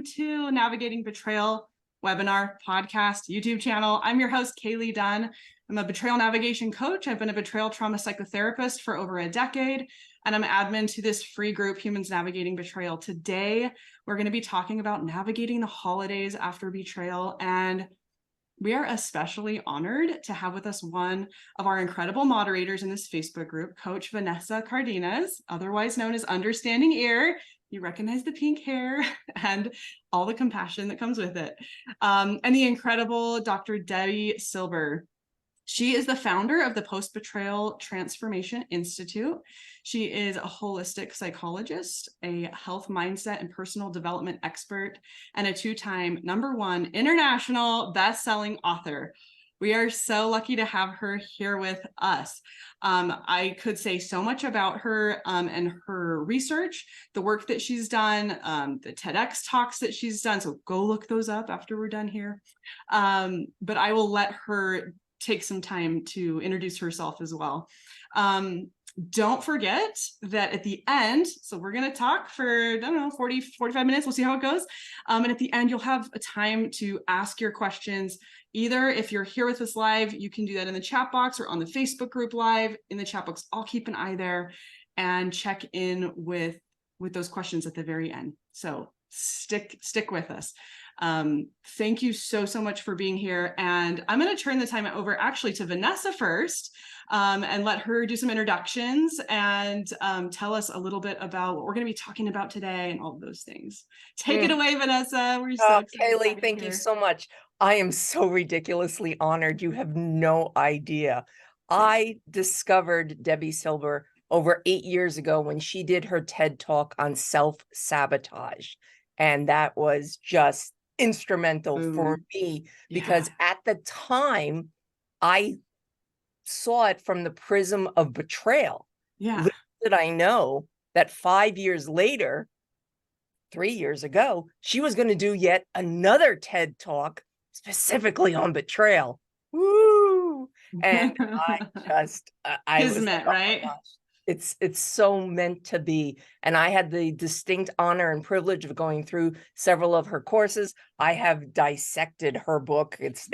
welcome to Navigating Betrayal webinar, podcast, YouTube channel. I'm your host, Kaylee Dunn. I'm a betrayal navigation coach. I've been a betrayal trauma psychotherapist for over a decade, and I'm admin to this free group, Humans Navigating Betrayal. Today, we're going to be talking about navigating the holidays after betrayal, and we are especially honored to have with us one of our incredible moderators in this Facebook group, Coach Vanessa Cardenas, otherwise known as Understanding Ear. You recognize the pink hair and all the compassion that comes with it. And the incredible Dr. Debi Silber. She is the founder of the Betrayal Transformation Institute. She is a holistic psychologist, a health mindset and personal development expert, and a two-time #1 international best-selling author. We are so lucky to have her here with us. I could say so much about her and her research, the work that she's done, the TEDx talks that she's done. So go look those up after we're done here. But I will let her take some time to introduce herself as well. Don't forget that at the end, so we're going to talk for, I don't know, 45 minutes. We'll see how it goes. And at the end, you'll have a time to ask your questions. Either if you're here with us live, you can do that in the chat box or on the Facebook group live in the chat box. I'll keep an eye there and check in with those questions at the very end. So stick with us. Thank you so much for being here. And I'm going to turn the time over actually to Vanessa first, and let her do some introductions and tell us a little bit about what we're going to be talking about today and all of those things. Take it away, Vanessa. We're so excited. Kaylee, thank you so much. I am so ridiculously honored. You have no idea. I discovered Debi Silber over 8 years ago when she did her TED Talk on self-sabotage. And that was just instrumental for me because at the time I saw it from the prism of betrayal. Little did I know that 5 years later, 3 years ago, she was going to do yet another TED Talk specifically on betrayal. Woo! And I was like, right? It's so meant to be. And I had the distinct honor and privilege of going through several of her courses. I have dissected her book. It's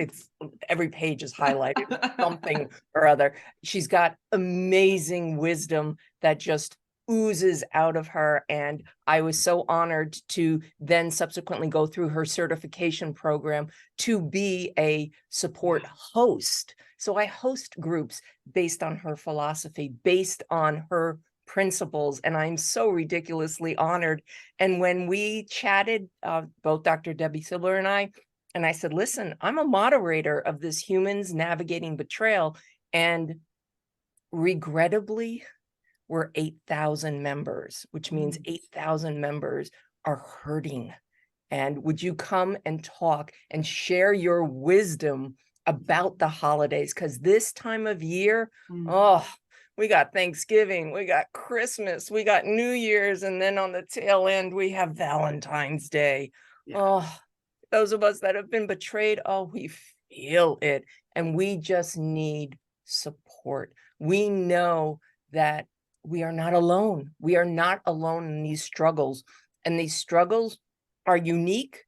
every page is highlighted with something or other. She's got amazing wisdom that just oozes out of her. And I was so honored to then subsequently go through her certification program to be a support host. So I host groups based on her philosophy, based on her principles, and I'm so ridiculously honored. And when we chatted, both Dr. Debi Silber and I said, listen, I'm a moderator of this Humans Navigating Betrayal, and regrettably, we're 8,000 members, which means 8,000 members are hurting. And would you come and talk and share your wisdom about the holidays? Because this time of year, we got Thanksgiving, we got Christmas, we got New Year's, and then on the tail end, we have Valentine's Day. Those of us that have been betrayed, we feel it. And we just need support. We know that we are not alone. We are not alone in these struggles. And these struggles are unique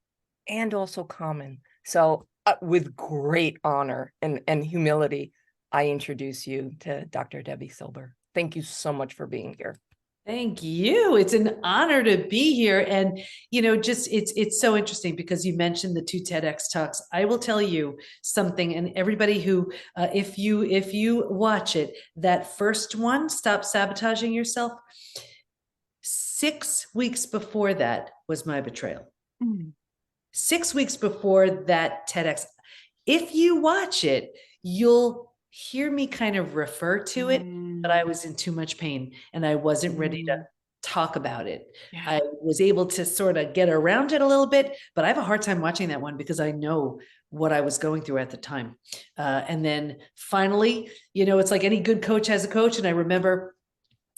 and also common. So with great honor and humility, I introduce you to Dr. Debi Silber. Thank you so much for being here. Thank you. It's an honor to be here. And, it's so interesting because you mentioned the 2 TEDx talks. I will tell you something, and everybody who, if you watch it, that first one, Stop Sabotaging Yourself, 6 weeks before that was my betrayal. 6 weeks before that TEDx. If you watch it, you'll hear me kind of refer to it, but I was in too much pain and I wasn't ready to talk about it. I was able to sort of get around it a little bit, but I have a hard time watching that one because I know what I was going through at the time. And then finally, it's like any good coach has a coach. And I remember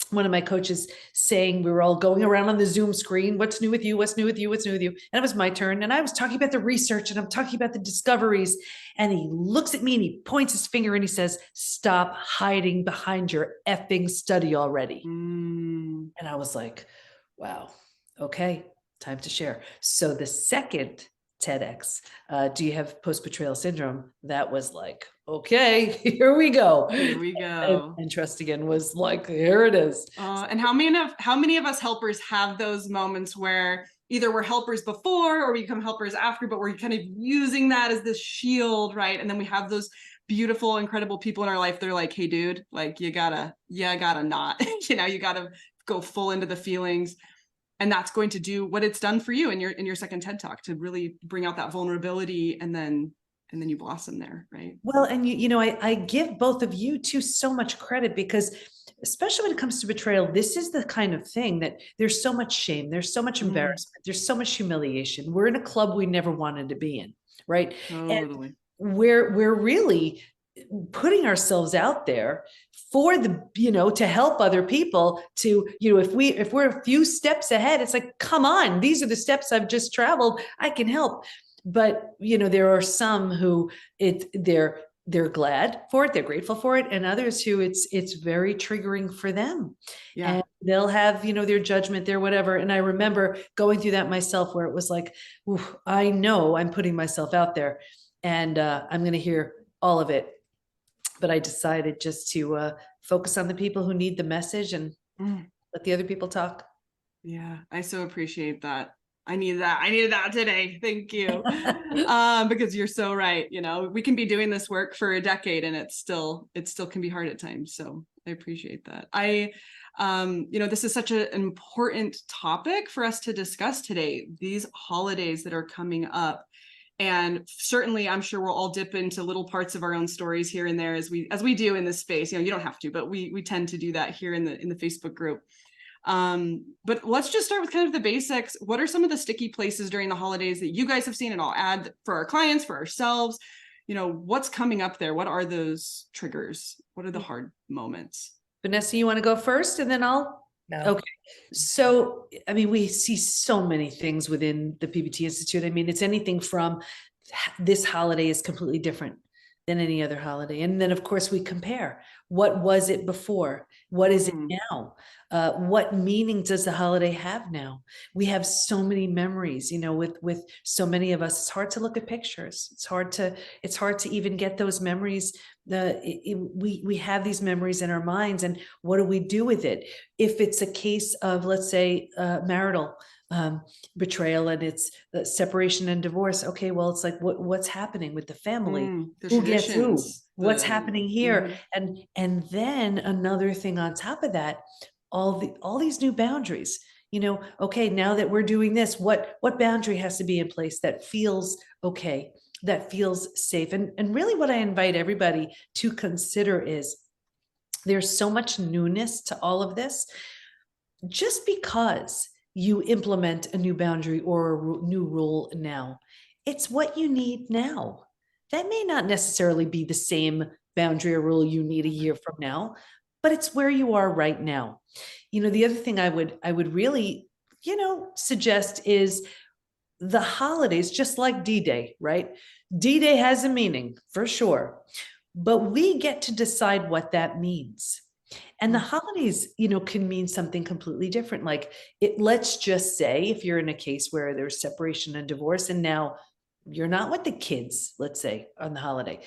one of my coaches saying, we were all going around on the Zoom screen, what's new with you? What's new with you? What's new with you? And it was my turn. And I was talking about the research and I'm talking about the discoveries. And he looks at me and he points his finger and he says, stop hiding behind your effing study already. And I was like, wow, okay. time to share. So the second TEDx, do you have post-betrayal syndrome? That was like, okay, here we go. Here we go. And trust again was like, here it is. And how many of us helpers have those moments where either we're helpers before or we become helpers after, but we're kind of using that as this shield, right? And then we have those beautiful, incredible people in our life. They're like, hey, dude, like you gotta not, you gotta go full into the feelings. And that's going to do what it's done for you in your second TED Talk, to really bring out that vulnerability, and then you blossom there, right? Well, and I give both of you two so much credit, because especially when it comes to betrayal, this is the kind of thing that there's so much shame, there's so much embarrassment, there's so much humiliation. We're in a club we never wanted to be in, right? Totally. And we're really putting ourselves out there for to help other people, to, if we're a few steps ahead, it's like, come on, these are the steps I've just traveled, I can help. But, there are some who they're glad for it, they're grateful for it, and others who it's very triggering for them. Yeah. And they'll have, their judgment, their whatever. And I remember going through that myself, where it was like, I know I'm putting myself out there, and I'm going to hear all of it. But I decided just to focus on the people who need the message and let the other people talk. Yeah, I so appreciate that. I needed that today. Thank you. Because you're so right. We can be doing this work for a decade and it still can be hard at times. So I appreciate that. This is such an important topic for us to discuss today, these holidays that are coming up. And certainly, I'm sure we'll all dip into little parts of our own stories here and there, as we do in this space. You don't have to, but we tend to do that here in the Facebook group. But let's just start with kind of the basics. What are some of the sticky places during the holidays that you guys have seen? And I'll add for our clients, for ourselves, what's coming up there? What are those triggers? What are the hard moments? Vanessa, you want to go first, and then I'll? No. Okay. So, we see so many things within the PBT Institute. It's anything from this holiday is completely different than any other holiday. And then, of course, we compare. What was it before? What is it now? What meaning does the holiday have now? We have so many memories, with so many of us. It's hard to look at pictures. It's hard to even get those memories. We have these memories in our minds, and what do we do with it? If it's a case of, let's say, marital betrayal, and it's separation and divorce. Okay, well, it's like, what's happening with the family? Who gets who? What's happening here? And then another thing on top of that, all these new boundaries. Okay, now that we're doing this, what boundary has to be in place that feels okay, that feels safe? And really, what I invite everybody to consider is, there's so much newness to all of this. Just because you implement a new boundary or a new rule now, it's what you need now. That may not necessarily be the same boundary or rule you need a year from now, but it's where you are right now. The other thing I would really, suggest is the holidays, just like D-Day, right? D-Day has a meaning for sure, but we get to decide what that means. And the holidays, can mean something completely different. Like, let's just say, if you're in a case where there's separation and divorce, and now you're not with the kids, let's say, on the holiday.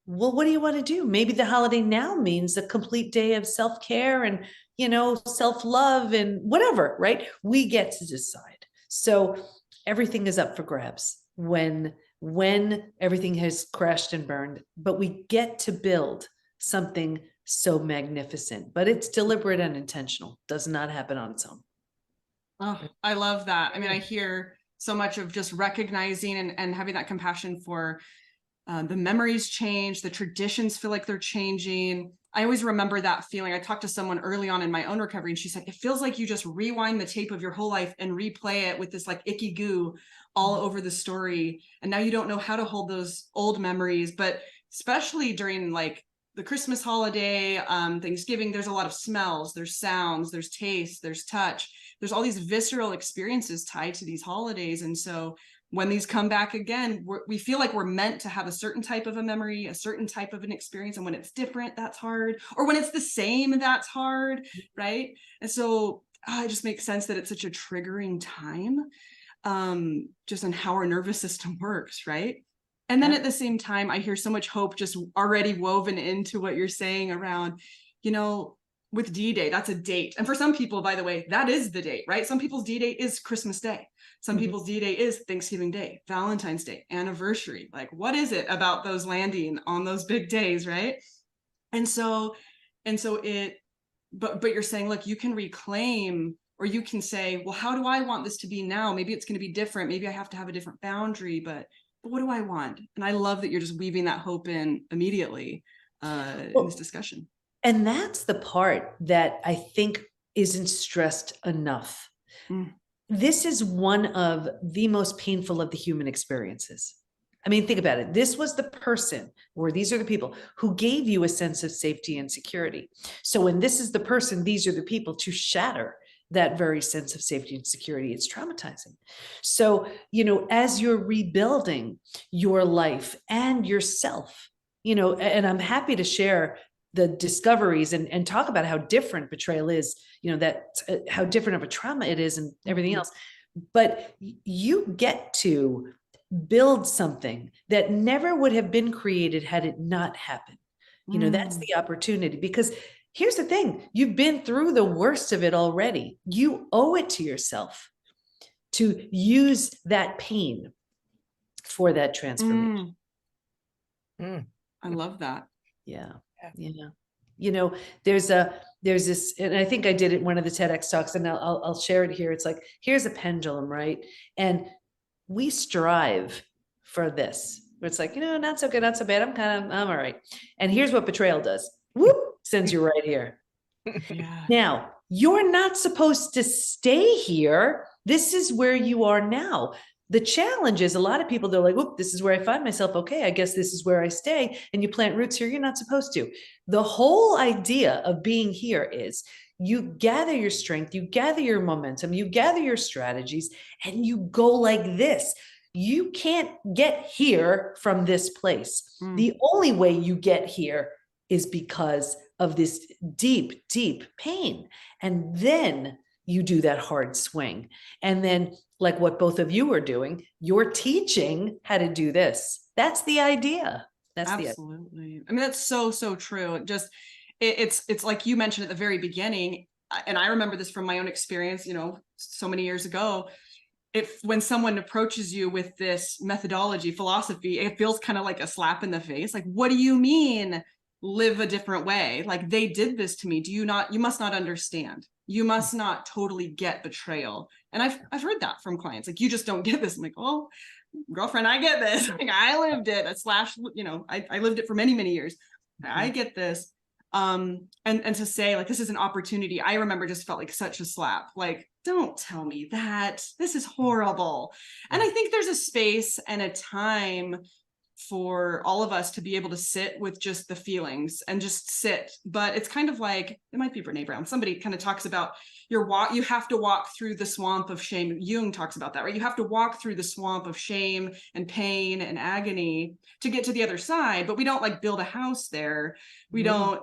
Well, what do you want to do? Maybe the holiday now means a complete day of self-care and, self-love and whatever, right? We get to decide. So everything is up for grabs when everything has crashed and burned, but we get to build something so magnificent, but it's deliberate and intentional. Does not happen on its own. Oh, I love that. I hear so much of just recognizing and having that compassion for the memories change, the traditions feel like they're changing. I always remember that feeling. I talked to someone early on in my own recovery, and she said, it feels like you just rewind the tape of your whole life and replay it with this like icky goo all over the story. And now you don't know how to hold those old memories, but especially during like the Christmas holiday, Thanksgiving, there's a lot of smells, there's sounds, there's taste, there's touch, there's all these visceral experiences tied to these holidays. And so when these come back again, we feel like we're meant to have a certain type of a memory, a certain type of an experience. And when it's different, that's hard. Or when it's the same, that's hard, right? And so it just makes sense that it's such a triggering time. just on how our nervous system works, right? And then at the same time, I hear so much hope just already woven into what you're saying around, with D-Day, that's a date. And for some people, by the way, that is the date, right? Some people's D-Day is Christmas Day. Some people's D-Day is Thanksgiving Day, Valentine's Day, anniversary. Like, what is it about those landing on those big days, right? And so but you're saying, look, you can reclaim, or you can say, well, how do I want this to be now? Maybe it's going to be different. Maybe I have to have a different boundary, but what do I want? And I love that you're just weaving that hope in immediately in this discussion. And that's the part that I think isn't stressed enough. This is one of the most painful of the human experiences. I mean, think about it. This was the person, or these are the people who gave you a sense of safety and security. So when this is the person, these are the people to shatter that very sense of safety and security. It's traumatizing. So, as you're rebuilding your life and yourself, and I'm happy to share the discoveries and talk about how different betrayal is, how different of a trauma it is and everything else. But you get to build something that never would have been created had it not happened. That's the opportunity, because here's the thing, you've been through the worst of it already. You owe it to yourself to use that pain for that transformation. I love that. Yeah. There's this, and I think I did it in one of the TEDx talks, and I'll share it here. It's like, here's a pendulum, right? And we strive for this. It's like, not so good, not so bad. I'm all right. And here's what betrayal does. Whoop, sends you right here. Yeah. Now, you're not supposed to stay here. This is where you are now. The challenge is, a lot of people, they're like, whoop, this is where I find myself. Okay, I guess this is where I stay. And you plant roots here. You're not supposed to. The whole idea of being here is you gather your strength, you gather your momentum, you gather your strategies, and you go like this. You can't get here from this place. The only way you get here is because of this deep, deep pain. And then you do that hard swing. And then, like what both of you are doing, you're teaching how to do this. That's the idea. That's absolutely. I mean, that's so true. It's like you mentioned at the very beginning, and I remember this from my own experience, so many years ago. When someone approaches you with this methodology, philosophy, it feels kind of like a slap in the face. Like, what do you mean live a different way? Like, they did this to me. You must not understand. You must not totally get betrayal. And I've heard that from clients. Like, you just don't get this. I'm like, oh, girlfriend, I get this. Like, I lived it. I lived it for many, many years. I get this. And to say, like, this is an opportunity, I remember just felt like such a slap. Like, don't tell me that. This is horrible. And I think there's a space and a time for all of us to be able to sit with just the feelings and just sit. But it's kind of like, it might be Brene Brown. Somebody kind of talks about you have to walk through the swamp of shame. Jung talks about that, right? You have to walk through the swamp of shame and pain and agony to get to the other side. But we don't like build a house there. We don't,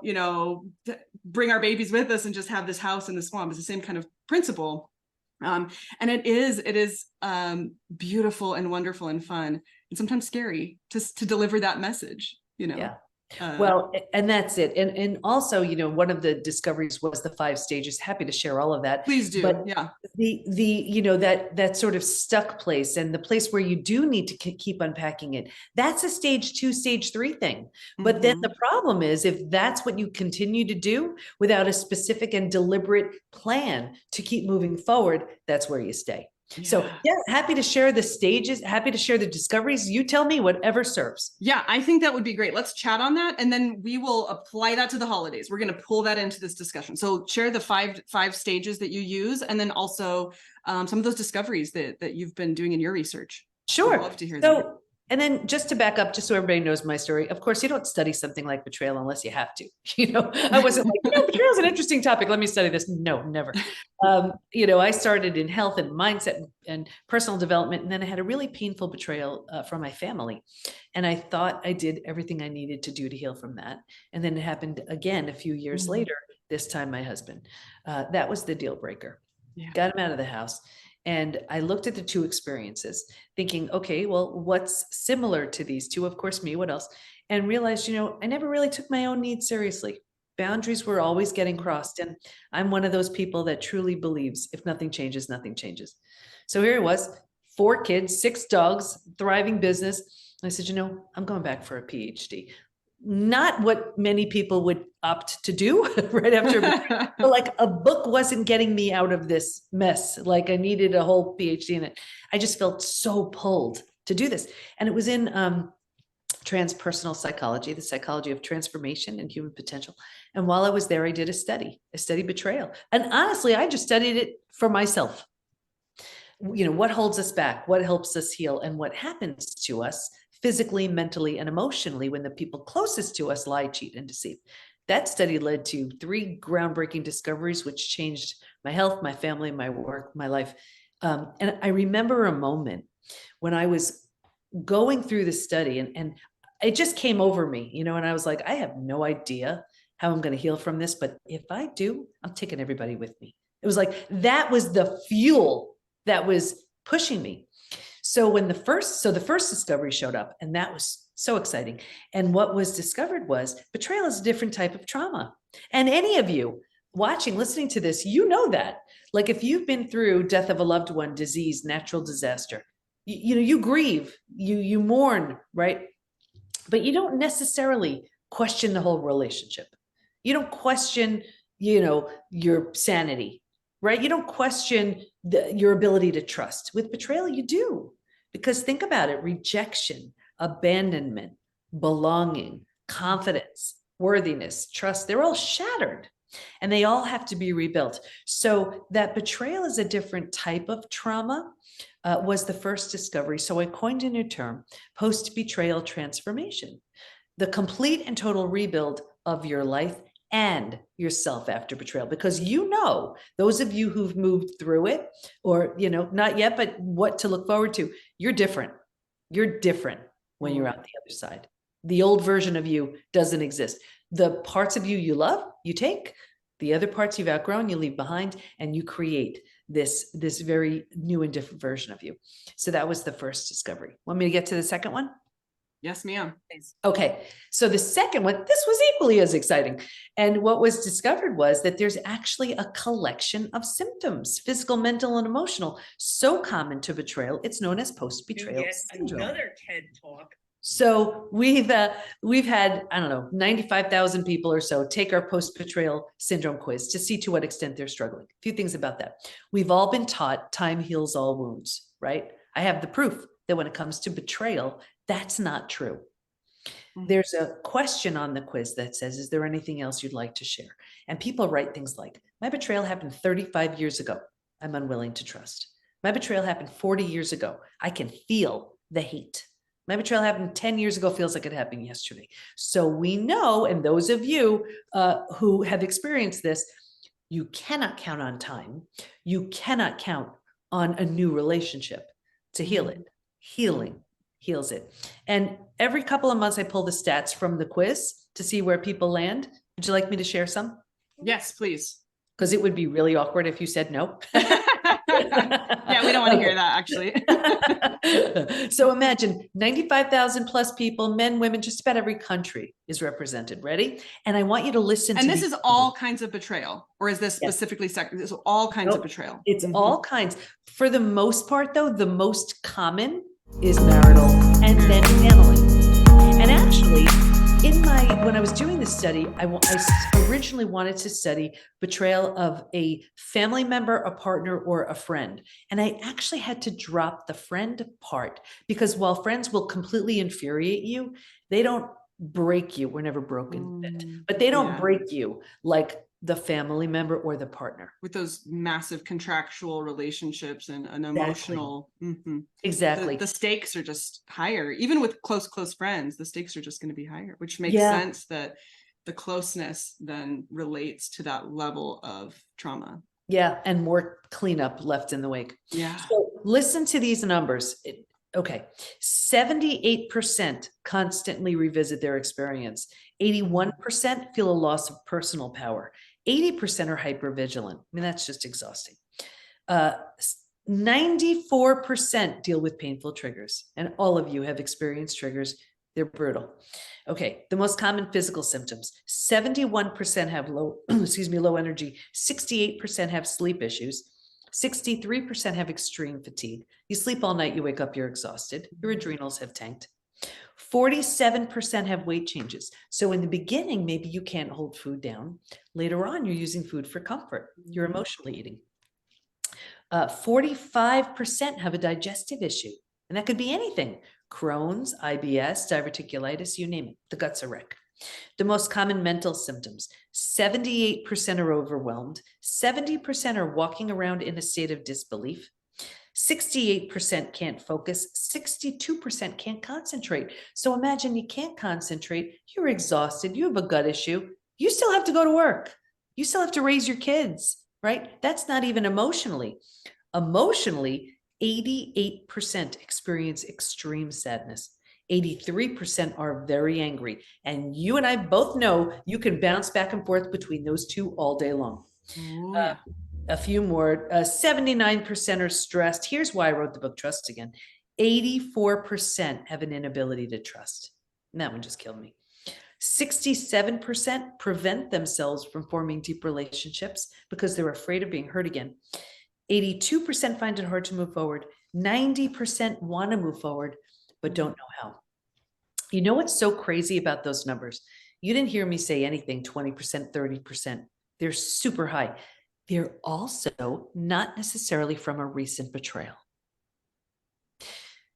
bring our babies with us and just have this house in the swamp. It's the same kind of principle. And it is beautiful and wonderful and fun, and sometimes scary to deliver that message, Yeah. Well, and that's it. And also, one of the discoveries was the 5 stages. Happy to share all of that. Please do. But yeah. That sort of stuck place, and the place where you do need to keep unpacking it, that's a stage 2, stage 3 thing. But then the problem is, if that's what you continue to do without a specific and deliberate plan to keep moving forward, that's where you stay. Yeah. So happy to share the stages, happy to share the discoveries. You tell me, whatever serves. Yeah, I think that would be great. Let's chat on that. And then we will apply that to the holidays. We're going to pull that into this discussion. So share the five stages that you use, and then also some of those discoveries that you've been doing in your research. Sure. I'd love to hear that. And then just to back up, just so everybody knows my story, of course, you don't study something like betrayal unless you have to. I wasn't like, betrayal is an interesting topic. Let me study this. No, never. I started in health and mindset and personal development. And then I had a really painful betrayal from my family. And I thought I did everything I needed to do to heal from that. And then it happened again a few years later, this time my husband. That was the deal breaker. Yeah. Got him out of the house. And I looked at the two experiences thinking, okay, well, what's similar to these two? Of course, me, what else? And realized, I never really took my own needs seriously. Boundaries were always getting crossed. And I'm one of those people that truly believes if nothing changes, nothing changes. So here it was, 4 kids, 6 dogs, thriving business. I said, I'm going back for a PhD. Not what many people would opt to do right after, but like a book wasn't getting me out of this mess. Like I needed a whole PhD in it. I just felt so pulled to do this. And it was in transpersonal psychology, the psychology of transformation and human potential. And while I was there, I did a study betrayal. And honestly, I just studied it for myself. What holds us back, what helps us heal, and what happens to us physically, mentally, and emotionally when the people closest to us lie, cheat, and deceive. That study led to 3 groundbreaking discoveries, which changed my health, my family, my work, my life. And I remember a moment when I was going through the study and it just came over me, and I was like, I have no idea how I'm going to heal from this, but if I do, I'm taking everybody with me. It was like, that was the fuel that was pushing me. So the first discovery showed up, and that was so exciting. And what was discovered was betrayal is a different type of trauma. And any of you watching, listening to this, that. Like if you've been through death of a loved one, disease, natural disaster, you grieve, you mourn, right? But you don't necessarily question the whole relationship. You don't question, your sanity, right? You don't question your ability to trust. With betrayal, you do. Because think about it, rejection, abandonment, belonging, confidence, worthiness, trust, they're all shattered and they all have to be rebuilt. So that betrayal is a different type of trauma was the first discovery. So I coined a new term, post-betrayal transformation, the complete and total rebuild of your life and yourself after betrayal, because those of you who've moved through it, or not yet, but what to look forward to, you're different when you're out the other side. The old version of you doesn't exist. The parts of you love, you take. The other parts you've outgrown, you leave behind, and you create this very new and different version of you. So that was the first discovery. Want me to get to the second one? Yes, ma'am. Okay. So the second one, this was equally as exciting. And what was discovered was that there's actually a collection of symptoms, physical, mental, and emotional, so common to betrayal. It's known as post-betrayal syndrome. Another TED Talk. So we've had, 95,000 people or so take our post-betrayal syndrome quiz to see to what extent they're struggling. A few things about that. We've all been taught time heals all wounds, right? I have the proof that when it comes to betrayal, that's not true. There's a question on the quiz that says, is there anything else you'd like to share? And people write things like, my betrayal happened 35 years ago. I'm unwilling to trust. My betrayal happened 40 years ago. I can feel the hate. My betrayal happened 10 years ago, feels like it happened yesterday. So we know, and those of you who have experienced this, you cannot count on time. You cannot count on a new relationship to heal it. Healing heals it. And every couple of months, I pull the stats from the quiz to see where people land. Would you like me to share some? Yes, please. Because it would be really awkward if you said no. Yeah, we don't want to hear that, actually. So imagine 95,000 plus people, men, women, just about every country is represented. Ready? And I want you to listen. And this is all kinds of betrayal, or is this specifically this is all kinds of betrayal? It's all kinds. For the most part, though, the most common is marital and then family. And actually, when I was doing this study, I originally wanted to study betrayal of a family member, a partner, or a friend. And I actually had to drop the friend part, because while friends will completely infuriate you, they don't break you. We're never broken, but they don't break you like the family member or the partner. With those massive contractual relationships and an emotional. Exactly. The stakes are just higher. Even with close friends, the stakes are just going to be higher, which makes sense that the closeness then relates to that level of trauma. Yeah. And more cleanup left in the wake. Yeah. So listen to these numbers. Okay. 78% constantly revisit their experience. 81% feel a loss of personal power. 80% are hypervigilant. I mean, that's just exhausting. 94% deal with painful triggers, and all of you have experienced triggers. They're brutal. Okay, the most common physical symptoms: 71% have low energy, 68% have sleep issues, 63% have extreme fatigue. You sleep all night, you wake up, you're exhausted, your adrenals have tanked. 47% have weight changes. So in the beginning, maybe you can't hold food down. Later on, you're using food for comfort. You're emotionally eating. 45% have a digestive issue, and that could be anything: Crohn's, IBS, diverticulitis, you name it. The gut's a wreck. The most common mental symptoms: 78% are overwhelmed, 70% are walking around in a state of disbelief, 68% can't focus, 62% can't concentrate. So imagine you can't concentrate, you're exhausted, you have a gut issue, you still have to go to work, you still have to raise your kids, right? That's not even emotionally. Emotionally, 88% experience extreme sadness. 83% are very angry. And you and I both know you can bounce back and forth between those two all day long. Oh, yeah. A few more, 79% are stressed. Here's why I wrote the book, Trust Again. 84% have an inability to trust. And that one just killed me. 67% prevent themselves from forming deep relationships because they're afraid of being hurt again. 82% find it hard to move forward. 90% want to move forward, but don't know how. You know what's so crazy about those numbers? You didn't hear me say anything 20%, 30%. They're super high. They're also not necessarily from a recent betrayal.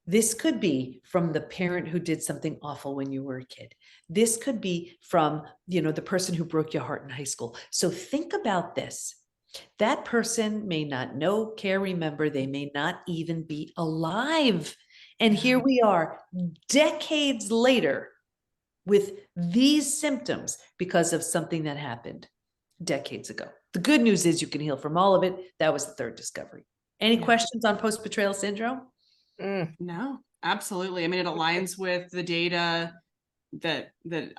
This could be from the parent who did something awful when you were a kid. This could be from, the person who broke your heart in high school. So think about this. That person may not know, care, remember, they may not even be alive. And here we are, decades later, with these symptoms because of something that happened decades ago. The good news is you can heal from all of it. That was the third discovery. Any questions on post-betrayal syndrome? No, absolutely. I mean, it aligns with the data that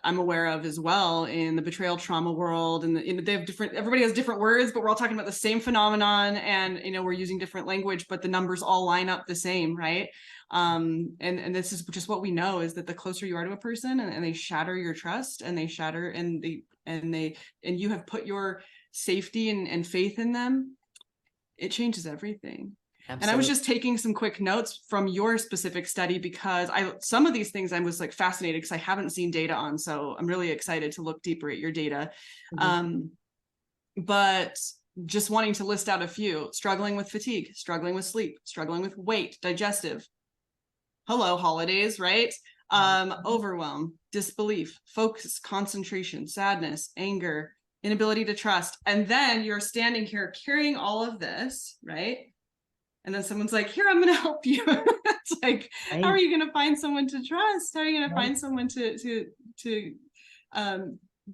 I'm aware of as well in the betrayal trauma world, and they have everybody has different words, but we're all talking about the same phenomenon, and we're using different language, but the numbers all line up the same, right? And this is just what we know, is that the closer you are to a person and they shatter your trust, and they shatter and you have put your safety and faith in them, it changes everything. Absolutely. And I was just taking some quick notes from your specific study, because some of these things I was like fascinated because I haven't seen data on. So I'm really excited to look deeper at your data. But just wanting to list out a few: struggling with fatigue, struggling with sleep, struggling with weight, digestive. Hello, holidays, right? Overwhelm, disbelief, focus, concentration, sadness, anger, inability to trust. And then you're standing here carrying all of this, right? And then someone's like, here, I'm going to help you. It's like, how are you going to find someone to trust? How are you going to find someone to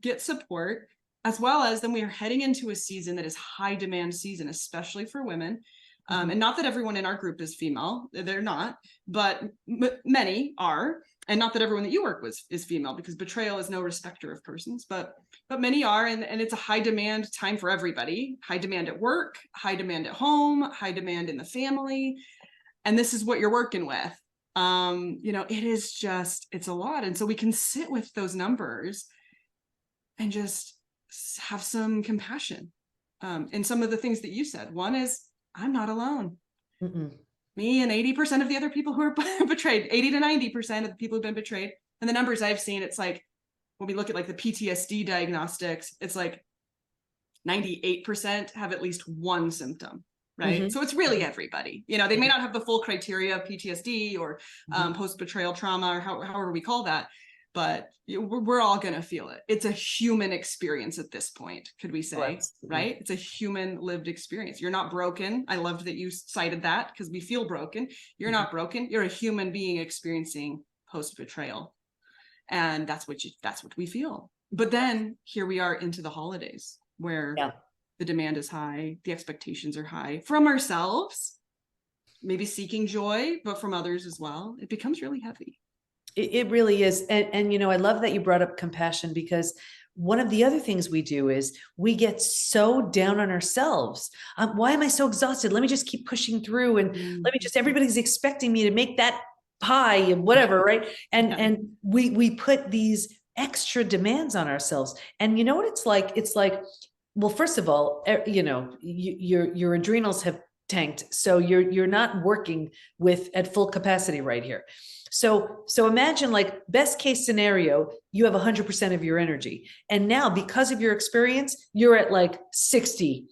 get support? As well as then we are heading into a season that is high demand season, especially for women. And not that everyone in our group is female, they're not, but many are. And not that everyone that you work with is female, because betrayal is no respecter of persons, but many are. And it's a high demand time for everybody. High demand at work, high demand at home, high demand in the family. And this is what you're working with. It is just, it's a lot. And so we can sit with those numbers and just have some compassion. And some of the things that you said, one is, I'm not alone. Me and 80% of the other people who are betrayed, 80 to 90% of the people who've been betrayed. And the numbers I've seen, it's like, when we look at like the PTSD diagnostics, it's like 98% have at least one symptom, right? So it's really everybody. They may not have the full criteria of PTSD or post-betrayal trauma, or however we call that, but we're all going to feel it. It's a human experience at this point, could we say, right? It's a human lived experience. You're not broken. I loved that you cited that, because we feel broken. You're not broken. You're a human being experiencing post-betrayal. And that's what we feel. But then here we are into the holidays, where the demand is high, the expectations are high from ourselves, maybe seeking joy, but from others as well. It becomes really heavy. It really is. And I love that you brought up compassion, because one of the other things we do is we get so down on ourselves. Why am I so exhausted? Let me just keep pushing through, and let me just, everybody's expecting me to make that pie and whatever, right? And we put these extra demands on ourselves. And you know what it's like? It's like, well, first of all, you know, your adrenals have tanked, so you're not working at full capacity right here. So imagine, like, best case scenario, you have 100% of your energy, and now because of your experience, you're at like 60%.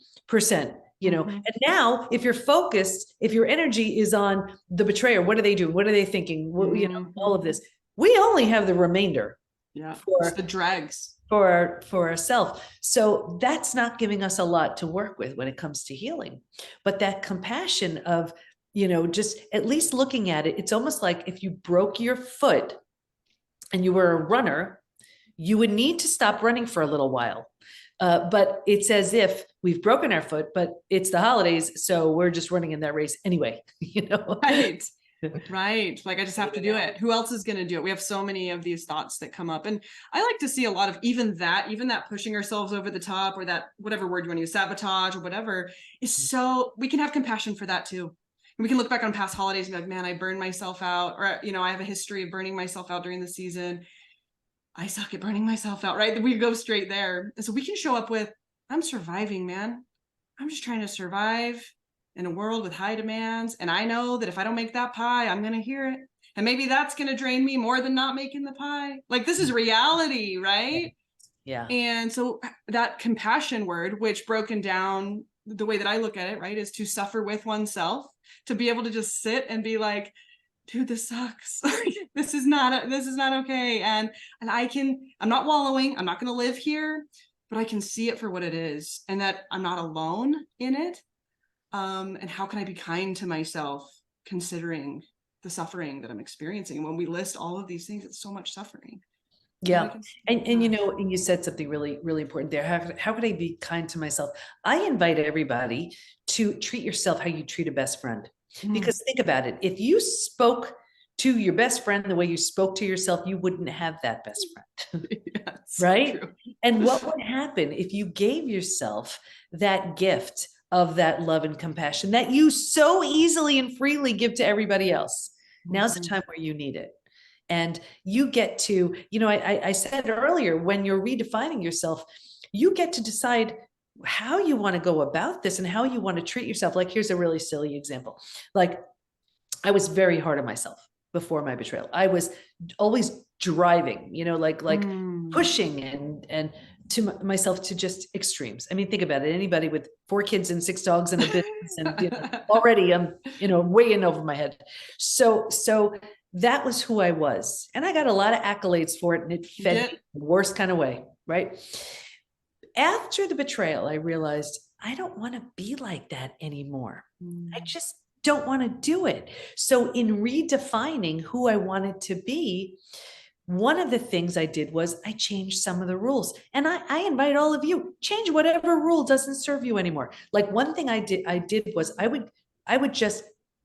You know, and now if you're focused, if your energy is on the betrayer, what are they doing? What are they thinking? You know, all of this. We only have the remainder. Yeah, for the dregs. For ourselves. So that's not giving us a lot to work with when it comes to healing. But that compassion of, you know, just at least looking at it, it's almost like if you broke your foot and you were a runner, you would need to stop running for a little while. But it's as if we've broken our foot, but it's the holidays, so we're just running in that race anyway, you know? Right. Right. Like, I just have to do it. Who else is going to do it? We have so many of these thoughts that come up. And I like to see a lot of even that pushing ourselves over the top, or that, whatever word you want to use, sabotage or whatever, is so we can have compassion for that too. And we can look back on past holidays and be like, man, I burned myself out, or, you know, I have a history of burning myself out during the season. I suck at burning myself out, right? We go straight there. And so we can show up with, I'm surviving, man. I'm just trying to survive in a world with high demands. And I know that if I don't make that pie, I'm going to hear it. And maybe that's going to drain me more than not making the pie. Like, this is reality, right? Yeah. And so that compassion word, which broken down, the way that I look at it, right, is to suffer with oneself, to be able to just sit and be like, dude, this sucks. This is not okay. And I'm not wallowing. I'm not going to live here, but I can see it for what it is, and that I'm not alone in it. And how can I be kind to myself considering the suffering that I'm experiencing? When we list all of these things, it's so much suffering. Yeah. And you know, and you said something really, really important there. How could I be kind to myself? I invite everybody to treat yourself how you treat a best friend. Because think about it. If you spoke to your best friend the way you spoke to yourself, you wouldn't have that best friend. Yes, right? true. And what would happen if you gave yourself that gift of that love and compassion that you so easily and freely give to everybody else? Now's the time where you need it. And you get to, you know, I said earlier, when you're redefining yourself, you get to decide how you want to go about this and how you want to treat yourself. Like, here's a really silly example. Like, I was very hard on myself before my betrayal. I was always driving, you know, like pushing and to myself to just extremes. I mean, think about it. Anybody with 4 kids and 6 dogs and a business, and you know, already I'm, you know, way in over my head. So that was who I was. And I got a lot of accolades for it, and it fed me the worst kind of way, right? After the betrayal, I realized I don't want to be like that anymore. I just don't want to do it. So in redefining who I wanted to be, one of the things I did was I changed some of the rules. And I invite all of you, change whatever rule doesn't serve you anymore. Like, one thing I did was I would just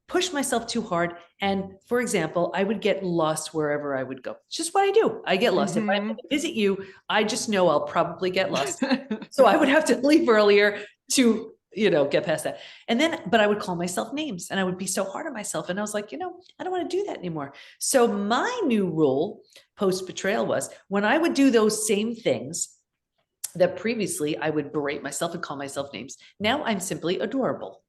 push myself too hard. And for example, I would get lost wherever I would go. It's just what I do. I get lost. If I visit you, I just know I'll probably get lost. So I would have to leave earlier to, you know, get past that. And then, but I would call myself names, and I would be so hard on myself. And I was like, you know, I don't want to do that anymore. So my new rule post betrayal was, when I would do those same things that previously I would berate myself and call myself names, now I'm simply adorable.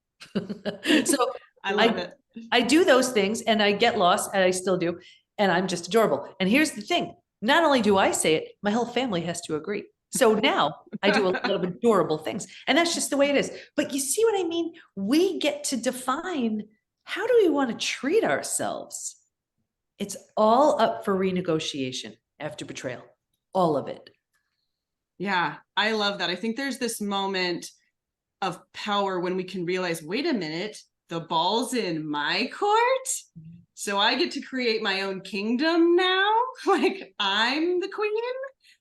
So I love it. I do those things and I get lost, and I still do. And I'm just adorable. And here's the thing. Not only do I say it, my whole family has to agree. So now I do a lot of adorable things, and that's just the way it is. But you see what I mean? We get to define, how do we want to treat ourselves? It's all up for renegotiation after betrayal, all of it. Yeah, I love that. I think there's this moment of power when we can realize, wait a minute, the ball's in my court. So I get to create my own kingdom now. Like, I'm the queen.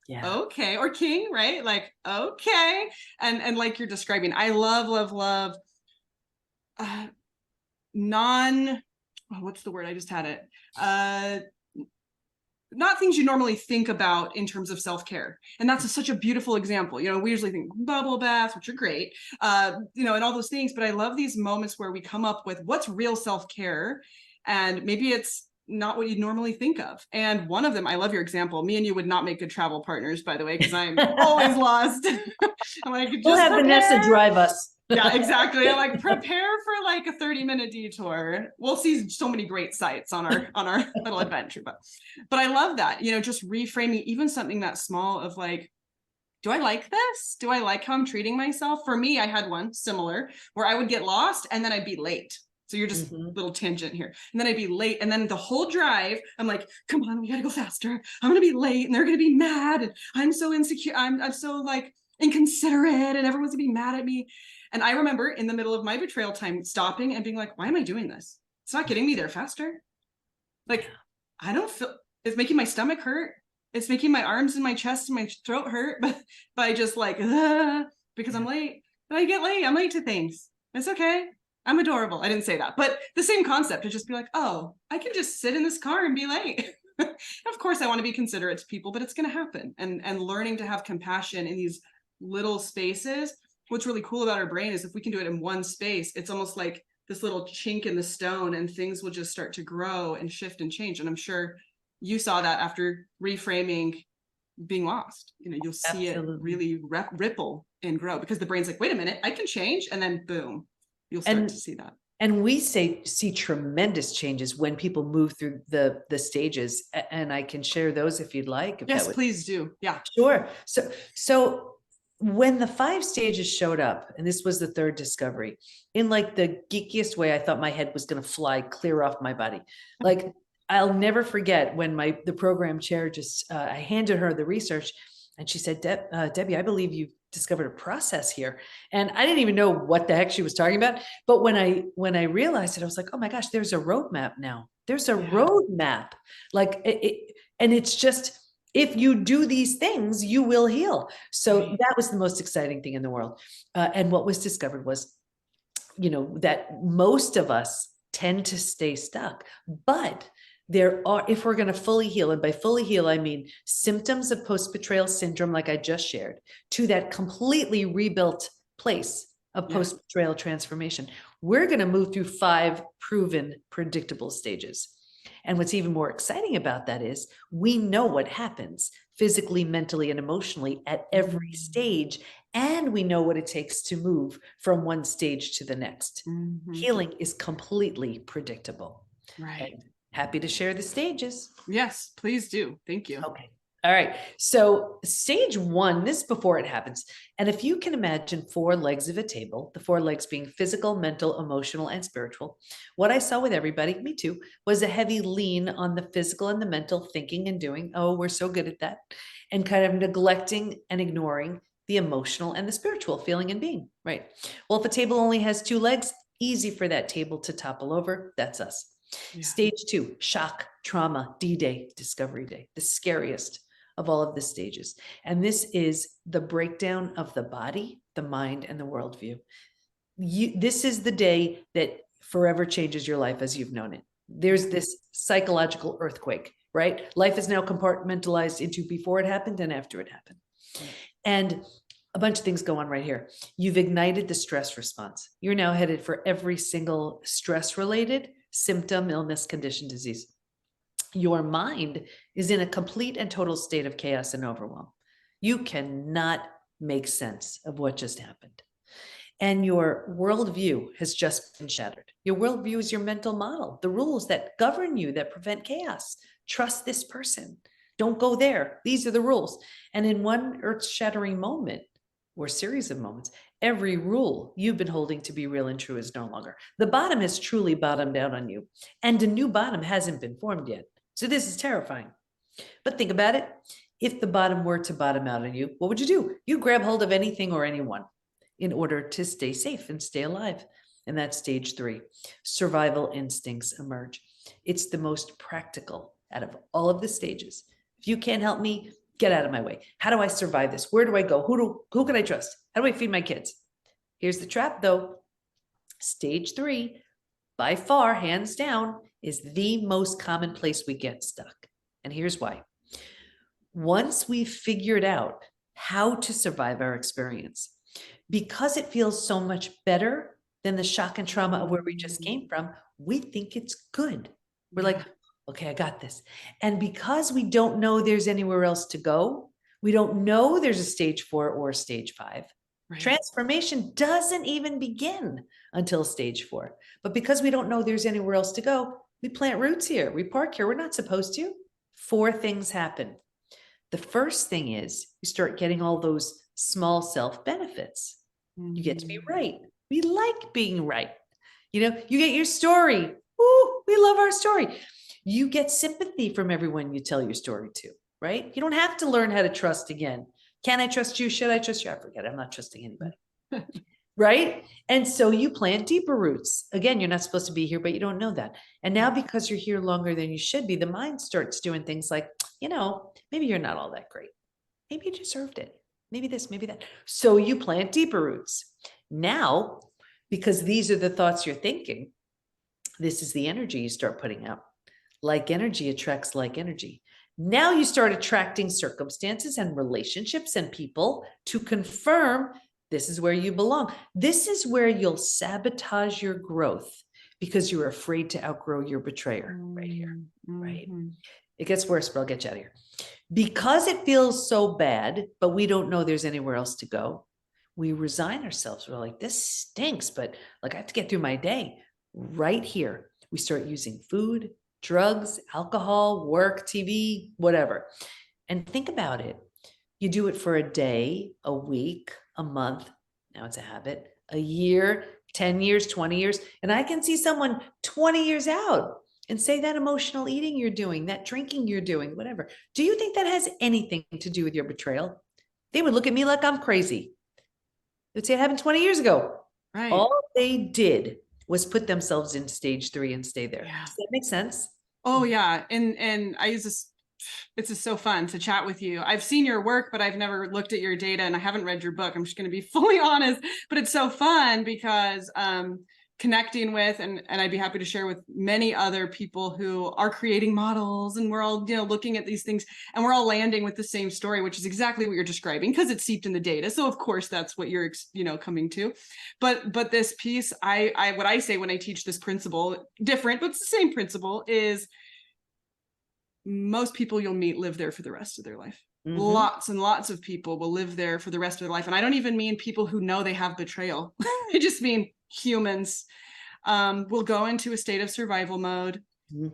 Yeah. Okay. Or king, right? Like, okay. And like you're describing, I love what's the word? I just had it. not things you normally think about in terms of self-care. And that's such a beautiful example. You know, we usually think bubble baths, which are great, you know, and all those things, but I love these moments where we come up with what's real self-care, and maybe it's not what you normally think of. And one of them, I love your example. Me and you would not make good travel partners, by the way, because I'm always lost. I'm like, We'll have Vanessa drive us. Yeah, exactly. I'm like, prepare for like a 30-minute detour. We'll see so many great sights on our little adventure. But I love that, you know, just reframing even something that small of like, do I like this? Do I like how I'm treating myself? For me, I had one similar where I would get lost and then I'd be late. So you're just little tangent here. And then I'd be late. And then the whole drive, I'm like, come on, we gotta go faster. I'm gonna be late and they're gonna be mad. And I'm so insecure. I'm so like inconsiderate and everyone's gonna be mad at me. And I remember in the middle of my betrayal time stopping and being like, why am I doing this? It's not getting me there faster. Like, I don't feel, it's making my stomach hurt. It's making my arms and my chest and my throat hurt, but by just like, because I'm late. But I get late. I'm late to things. It's okay. I'm adorable. I didn't say that, but the same concept to just be like, oh, I can just sit in this car and be late. Of course, I want to be considerate to people, but it's going to happen. And learning to have compassion in these little spaces. What's really cool about our brain is if we can do it in one space, it's almost like this little chink in the stone and things will just start to grow and shift and change. And I'm sure you saw that after reframing being lost. You know, you'll see it really ripple and grow because the brain's like, wait a minute, I can change. And then boom, you'll start to see that. And we see tremendous changes when people move through the stages. And I can share those if you'd like. Yes, please do. Yeah, sure. So when the 5 stages showed up, and this was the 3rd discovery, in like the geekiest way, I thought my head was going to fly clear off my body. Like, I'll never forget when the program chair just, I handed her the research and she said, Debbie, I believe you discovered a process here. And I didn't even know what the heck she was talking about. But when I realized it, I was like, oh my gosh, there's a roadmap now. There's a roadmap. Like and it's just, if you do these things, you will heal. So that was the most exciting thing in the world. And what was discovered was, you know, that most of us tend to stay stuck, but there are, if we're going to fully heal, and by fully heal, I mean symptoms of post-betrayal syndrome, like I just shared, to that completely rebuilt place of post-betrayal transformation, we're going to move through 5 proven, predictable stages. And what's even more exciting about that is we know what happens physically, mentally, and emotionally at every stage. And we know what it takes to move from one stage to the next. Healing is completely predictable. Right. And happy to share the stages. Yes, please do. Thank you. Okay. All right. So stage 1, this is before it happens. And if you can imagine 4 legs of a table, the 4 legs being physical, mental, emotional, and spiritual, what I saw with everybody, me too, was a heavy lean on the physical and the mental thinking and doing. Oh, we're so good at that. And kind of neglecting and ignoring the emotional and the spiritual feeling and being, right? Well, if a table only has 2 legs, easy for that table to topple over. That's us. Yeah. Stage 2, shock, trauma, D-Day, discovery day, the scariest of all of the stages. And this is the breakdown of the body, the mind, and the worldview. This is the day that forever changes your life as you've known it. There's this psychological earthquake, right? Life is now compartmentalized into before it happened and after it happened. And a bunch of things go on right here. You've ignited the stress response. You're now headed for every single stress-related symptom, illness, condition, disease. Your mind is in a complete and total state of chaos and overwhelm. You cannot make sense of what just happened. And your worldview has just been shattered. Your worldview is your mental model, the rules that govern you, that prevent chaos. Trust this person. Don't go there. These are the rules. And in one earth-shattering moment, or series of moments, every rule you've been holding to be real and true is no longer. The bottom has truly bottomed out on you, and a new bottom hasn't been formed yet. So this is terrifying. But think about it. If the bottom were to bottom out on you, what would you do? You grab hold of anything or anyone in order to stay safe and stay alive. And that's stage 3. Survival instincts emerge. It's the most practical out of all of the stages. If you can't help me, get out of my way. How do I survive this? Where do I go? Who can I trust? How do I feed my kids? Here's the trap though. Stage 3, by far, hands down, is the most common place we get stuck. And here's why. Once we've figured out how to survive our experience, because it feels so much better than the shock and trauma of where we just came from, we think it's good. We're like, okay, I got this. And because we don't know there's anywhere else to go, we don't know there's a stage 4 or a stage 5. Right. Transformation doesn't even begin until stage 4. But because we don't know there's anywhere else to go, we plant roots here. We park here. We're not supposed to. 4 things happen. The first thing is we start getting all those small self benefits. You get to be right. We like being right. You know, you get your story. Ooh, we love our story. You get sympathy from everyone you tell your story to, right? You don't have to learn how to trust again. Can I trust you? Should I trust you? I forget. I'm not trusting anybody. Right? And so you plant deeper roots. Again, you're not supposed to be here, but you don't know that. And now because you're here longer than you should be, the mind starts doing things like, you know, maybe you're not all that great. Maybe you deserved it. Maybe this, maybe that. So you plant deeper roots. Now, because these are the thoughts you're thinking, this is the energy you start putting out. Like energy attracts like energy. Now you start attracting circumstances and relationships and people to confirm this is where you belong. This is where you'll sabotage your growth because you're afraid to outgrow your betrayer right here, right? It gets worse, but I'll get you out of here. Because it feels so bad, but we don't know there's anywhere else to go, we resign ourselves. We're like, this stinks, but like I have to get through my day. Right here, we start using food, drugs, alcohol, work, TV, whatever. And think about it. You do it for a day, a week, a month. Now it's a habit, a year, 10 years, 20 years. And I can see someone 20 years out and say that emotional eating you're doing, that drinking you're doing, whatever. Do you think that has anything to do with your betrayal? They would look at me like I'm crazy. They'd say it happened 20 years ago. Right. All they did was put themselves in stage 3 and stay there. Yeah. Does that make sense? Oh yeah. And I use this, it's just so fun to chat with you. I've seen your work, but I've never looked at your data and I haven't read your book. I'm just going to be fully honest, but it's so fun because connecting with, and I'd be happy to share with many other people who are creating models, and we're all, you know, looking at these things and we're all landing with the same story, which is exactly what you're describing because it's seeped in the data. So of course that's what you're, you know, coming to. But this piece, what I say when I teach this principle, different, but it's the same principle, is most people you'll meet live there for the rest of their life. Lots and lots of people will live there for the rest of their life. And I don't even mean people who know they have betrayal. I just mean humans will go into a state of survival mode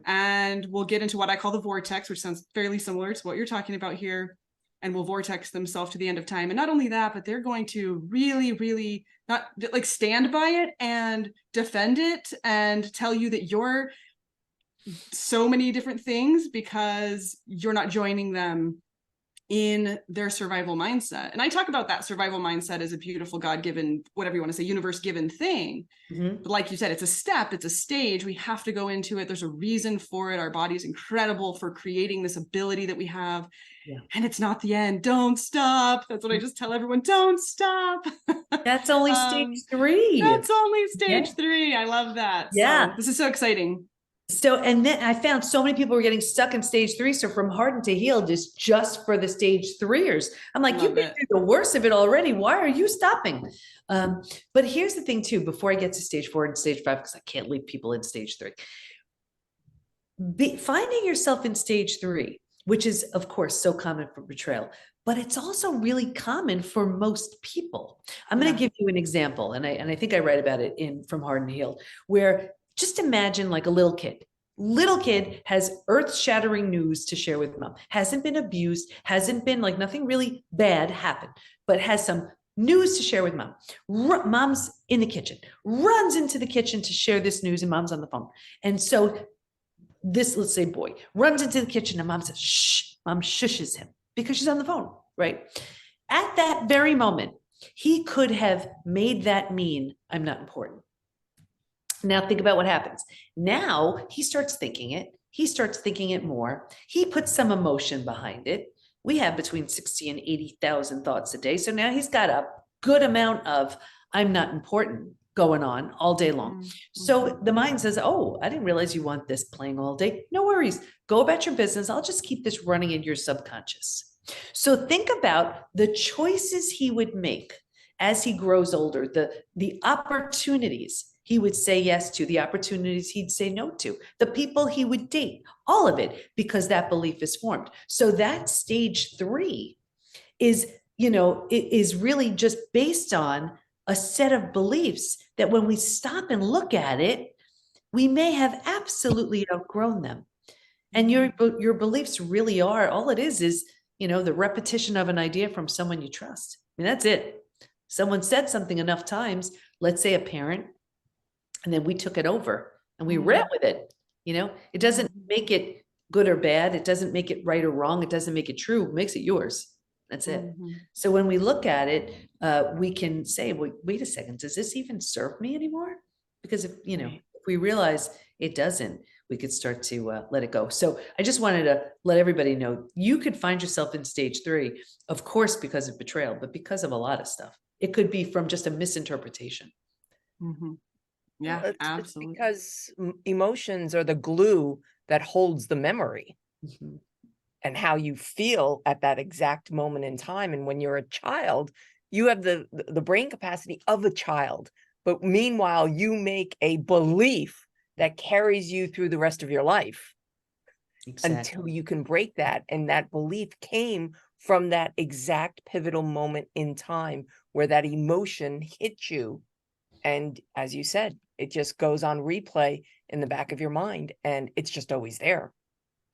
and we'll get into what I call the vortex, which sounds fairly similar to what you're talking about here. And will vortex themselves to the end of time. And not only that, but they're going to really, really not like stand by it and defend it and tell you that you're so many different things because you're not joining them in their survival mindset. And I talk about that survival mindset as a beautiful God-given, whatever you want to say, universe-given thing. But like you said, it's a step, it's a stage. We have to go into it. There's a reason for it. Our body is incredible for creating this ability that we have. And it's not the end. Don't stop. That's what I just tell everyone. Don't stop. That's only stage 3. That's only stage 3. I love that. Yeah. So this is so exciting. So, and then I found so many people were getting stuck in stage 3. So from hardened to healed is just for the stage 3ers. I'm like, you've been through the worst of it already. Why are you stopping? But here's the thing too, before I get to stage 4 and stage 5, because I can't leave people in stage 3. Finding yourself in stage 3, which is of course so common for betrayal, but it's also really common for most people. I'm going to give you an example. And I think I write about it in From Hardened to Healed, where just imagine like a little kid. Little kid has earth-shattering news to share with mom. Hasn't been abused, hasn't been like nothing really bad happened, but has some news to share with mom. Mom's in the kitchen, runs into the kitchen to share this news, and mom's on the phone. And so this, let's say boy, runs into the kitchen and mom says, shh, mom shushes him because she's on the phone, right? At that very moment, he could have made that mean I'm not important. Now think about what happens. Now he starts thinking it. He starts thinking it more. He puts some emotion behind it. We have between 60 and 80,000 thoughts a day. So now he's got a good amount of I'm not important going on all day long. So the mind says, oh, I didn't realize you want this playing all day. No worries. Go about your business. I'll just keep this running in your subconscious. So think about the choices he would make as he grows older, the opportunities he would say yes to, the opportunities he'd say no to, the people he would date, all of it, because that belief is formed. So that stage 3 is, is really just based on a set of beliefs that when we stop and look at it, we may have absolutely outgrown them. And your beliefs really are, all it is, the repetition of an idea from someone you trust. I mean, that's it. Someone said something enough times, let's say a parent, and then we took it over and we ran with it. It doesn't make it good or bad. It doesn't make it right or wrong. It doesn't make it true. It makes it yours. That's it. So when we look at it, we can say, well, wait a second, does this even serve me anymore? Because if we realize it doesn't, we could start to let it go. So I just wanted to let everybody know you could find yourself in stage 3, of course, because of betrayal, but because of a lot of stuff. It could be from just a misinterpretation. Yeah, It's absolutely. because emotions are the glue that holds the memory and how you feel at that exact moment in time. And when you're a child, you have the brain capacity of a child, but meanwhile, you make a belief that carries you through the rest of your life until you can break that. And that belief came from that exact pivotal moment in time where that emotion hit you. And as you said, it just goes on replay in the back of your mind, and it's just always there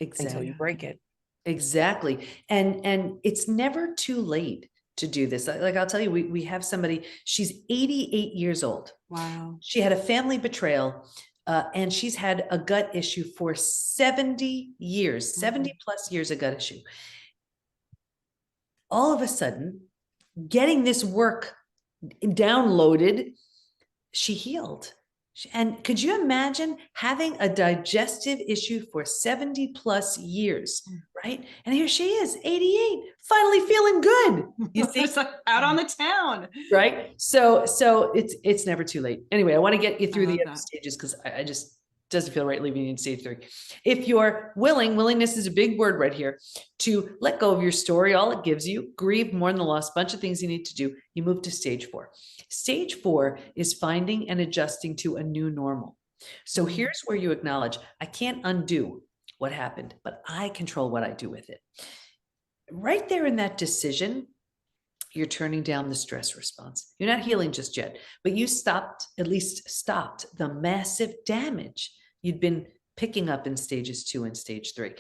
until you break it. Exactly. And it's never too late to do this. Like I'll tell you, we have somebody, she's 88 years old. Wow. She had a family betrayal, and she's had a gut issue for 70 years, 70 plus years of gut issue. All of a sudden, getting this work downloaded, she healed. And could you imagine having a digestive issue for 70 plus years, right? And here she is, 88, finally feeling good. You see, It's like out on the town, right? So it's never too late. Anyway, I want to get you through the other that. stages because I just doesn't feel right leaving you in stage 3. If you're willingness is a big word right here, to let go of your story, all it gives you, grieve, mourn the loss, bunch of things you need to do, you move to stage 4. Stage 4 is finding and adjusting to a new normal. So here's where you acknowledge, I can't undo what happened, but I control what I do with it. Right there in that decision, you're turning down the stress response. You're not healing just yet, but you at least stopped the massive damage you'd been picking up in stages 2 and stage 3.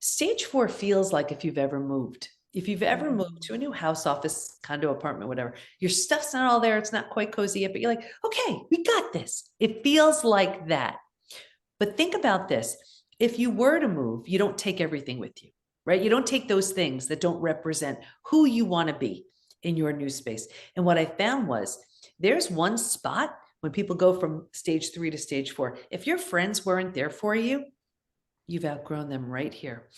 Stage 4 feels like if you've ever moved. If you've ever moved to a new house, office, condo, apartment, whatever, your stuff's not all there. It's not quite cozy yet, but you're like, okay, we got this. It feels like that. But think about this. If you were to move, you don't take everything with you, right? You don't take those things that don't represent who you want to be in your new space. And what I found was there's one spot when people go from stage 3 to stage 4. If your friends weren't there for you, you've outgrown them right here.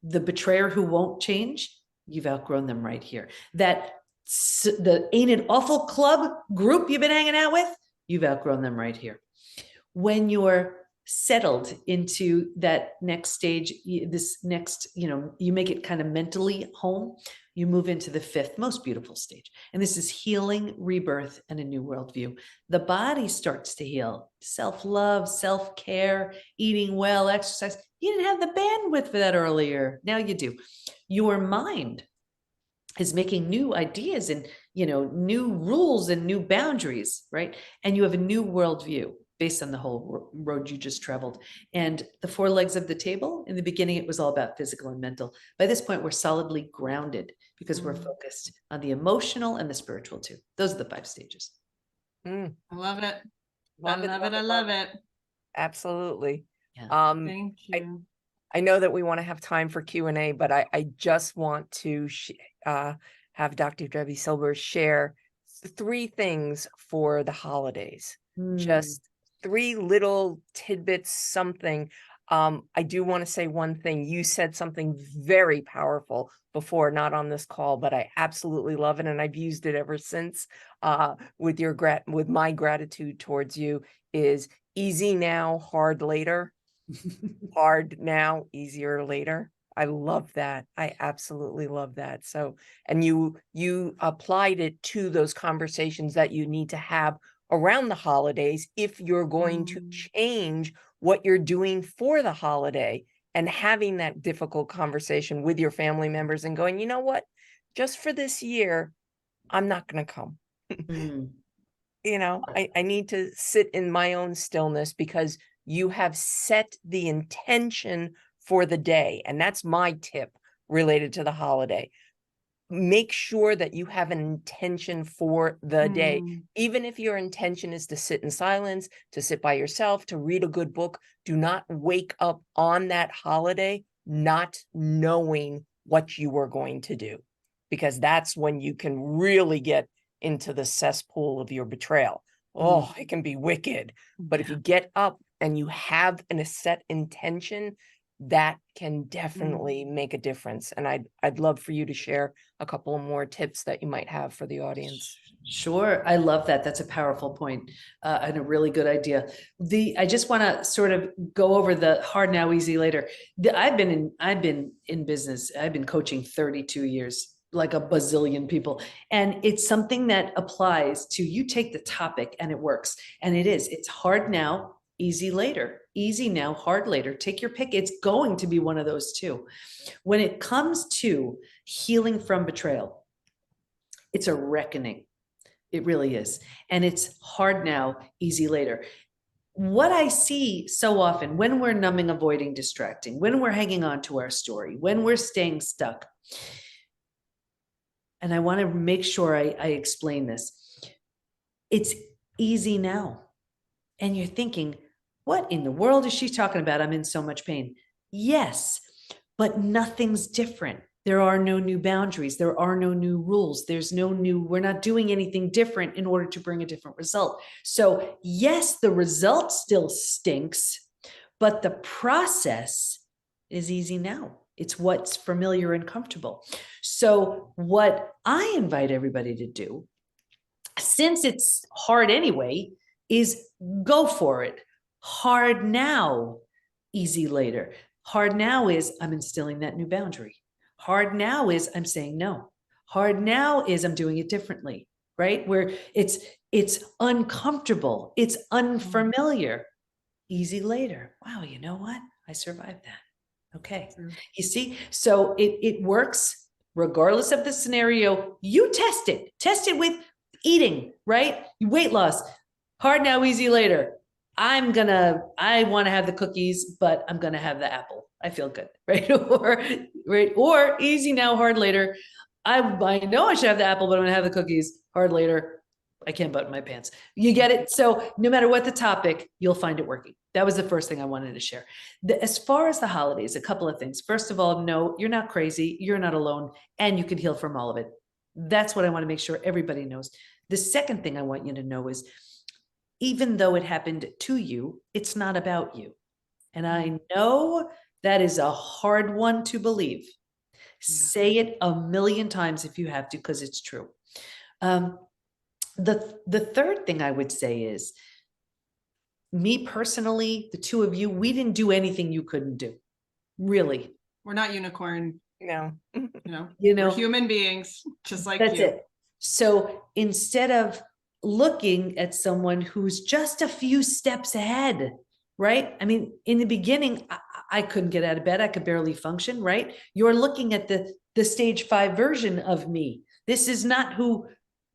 The betrayer who won't change, you've outgrown them right here. The Ain't It Awful Club group you've been hanging out with, you've outgrown them right here. When you're settled into that next stage, you make it kind of mentally home, you move into the 5th most beautiful stage. And this is healing, rebirth, and a new worldview. The body starts to heal. Self-love, self-care, eating well, exercise. You didn't have the bandwidth for that earlier. Now you do. Your mind is making new ideas and, new rules and new boundaries, right? And you have a new worldview based on the whole road you just traveled. And the 4 legs of the table, in the beginning, it was all about physical and mental. By this point, we're solidly grounded because we're focused on the emotional and the spiritual too. Those are the 5 stages. I love it. I love it. Absolutely. Yeah. Thank you. I know that we want to have time for Q&A, but I just want to have Dr. Debi Silber share 3 things for the holidays. Just 3 little tidbits, something. I do want to say one thing. You said something very powerful before, not on this call, but I absolutely love it, and I've used it ever since. With my gratitude towards you is easy now, hard later. Hard now, easier later. I love that. I absolutely love that. So, and you applied it to those conversations that you need to have around the holidays if you're going to change what you're doing for the holiday, and having that difficult conversation with your family members and going, you know what, just for this year, I'm not going to come. Mm. You know, I need to sit in my own stillness because you have set the intention for the day. And that's my tip related to the holiday. Make sure that you have an intention for the day. Even if your intention is to sit in silence, to sit by yourself, to read a good book, do not wake up on that holiday not knowing what you are going to do, because that's when you can really get into the cesspool of your betrayal. Oh, it can be wicked. But if you get up and you have a set intention, that can definitely make a difference. And I'd love for you to share a couple of more tips that you might have for the audience. Sure. I love that. That's a powerful point, and a really good idea. I just want to sort of go over the hard now, easy later. I've been in business. I've been coaching 32 years, like a bazillion people. And it's something that applies to, you take the topic and it works. And it's hard now, easy later. Easy now, hard later. Take your pick. It's going to be one of those two. When it comes to healing from betrayal, it's a reckoning. It really is. And it's hard now, easy later. What I see so often when we're numbing, avoiding, distracting, when we're hanging on to our story, when we're staying stuck, and I want to make sure I explain this, it's easy now. And you're thinking, what in the world is she talking about? I'm in so much pain. Yes, but nothing's different. There are no new boundaries. There are no new rules. We're not doing anything different in order to bring a different result. So yes, the result still stinks, but the process is easy now. It's what's familiar and comfortable. So what I invite everybody to do, since it's hard anyway, is go for it. Hard now, easy later. Hard now is I'm instilling that new boundary. Hard now is I'm saying no. Hard now is I'm doing it differently, right? Where it's uncomfortable, it's unfamiliar. Easy later. Wow, you know what? I survived that. Okay. You see, so it works regardless of the scenario. You test it with eating, right? Weight loss. Hard now, easy later. I want to have the cookies, but I'm going to have the apple. I feel good, right? Or easy now, hard later. I know I should have the apple, but I'm going to have the cookies. Hard later. I can't button my pants. You get it? So no matter what the topic, you'll find it working. That was the first thing I wanted to share. As far as the holidays, a couple of things. First of all, no, you're not crazy. You're not alone, and you can heal from all of it. That's what I want to make sure everybody knows. The second thing I want you to know is, even though it happened to you, it's not about you. And I know that is a hard one to believe. Say it a million times if you have to, because it's true. The third thing I would say is, me personally, the two of you, we didn't do anything you couldn't do. Really. We're not unicorn. No. We're human beings, just like that's you. it. So instead of looking at someone who's just a few steps ahead, right? I mean, in the beginning, I couldn't get out of bed. I could barely function, right? You're looking at the stage 5 version of me. This is not who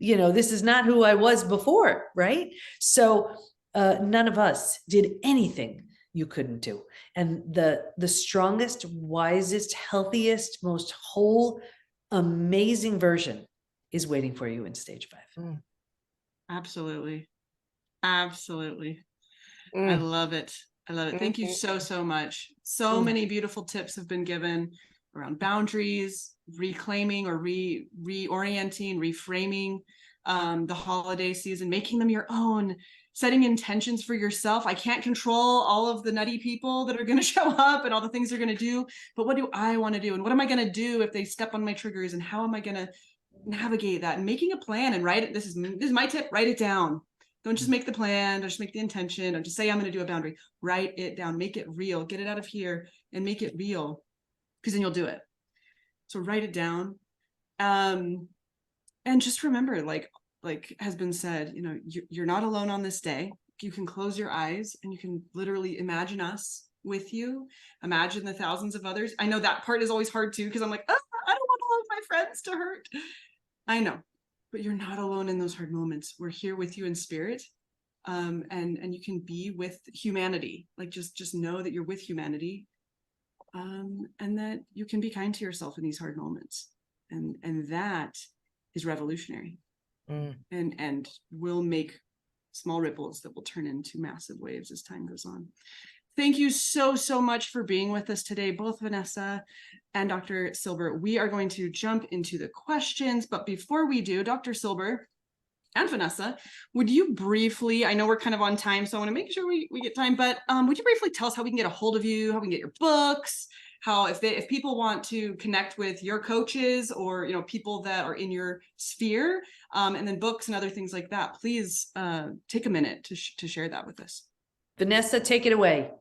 I was before, right? So none of us did anything you couldn't do. And the strongest, wisest, healthiest, most whole, amazing version is waiting for you in stage 5. Absolutely. Absolutely. I love it. I love it. Thank you so much. So many beautiful tips have been given around boundaries, reclaiming or reorienting, reframing the holiday season, making them your own, setting intentions for yourself. I can't control all of the nutty people that are going to show up and all the things they're going to do, but what do I want to do? And what am I going to do if they step on my triggers? And how am I going to navigate that? And making a plan and write it. This is my tip. Write it down. Don't just make the plan. Don't just make the intention. Don't just say, I'm going to do a boundary. Write it down. Make it real. Get it out of here and make it real, because then you'll do it. So write it down. And just remember, like has been said, you know, you're not alone on this day. You can close your eyes and you can literally imagine us with you. Imagine the thousands of others. I know that part is always hard too, because I'm like, oh, I don't want all of my friends to hurt. I know, but you're not alone in those hard moments. We're here with you in spirit. And you can be with humanity. Like just know that you're with humanity. And that you can be kind to yourself in these hard moments. And that is revolutionary. And will make small ripples that will turn into massive waves as time goes on. Thank you so much for being with us today, both Vanessa and Dr. Silber. We are going to jump into the questions, but before we do, Dr. Silber and Vanessa, would you briefly, I know we're kind of on time, so I want to make sure we get time, but would you briefly tell us how we can get a hold of you, how we can get your books, how if people want to connect with your coaches or, you know, people that are in your sphere, and then books and other things like that, please take a minute to share that with us. Vanessa, take it away.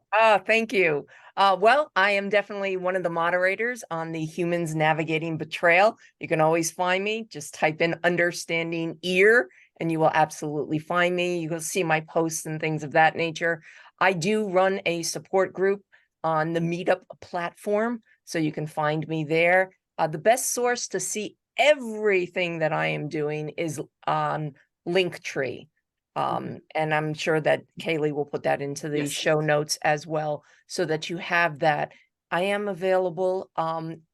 Thank you. Well, I am definitely one of the moderators on the Humans Navigating Betrayal. You can always find me. Just type in Understanding Ear and you will absolutely find me. You will see my posts and things of that nature. I do run a support group on the Meetup platform, so you can find me there. The best source to see everything that I am doing is on Linktree. And I'm sure that Kaylee will put that into the show notes as well, so that you have that. I am available.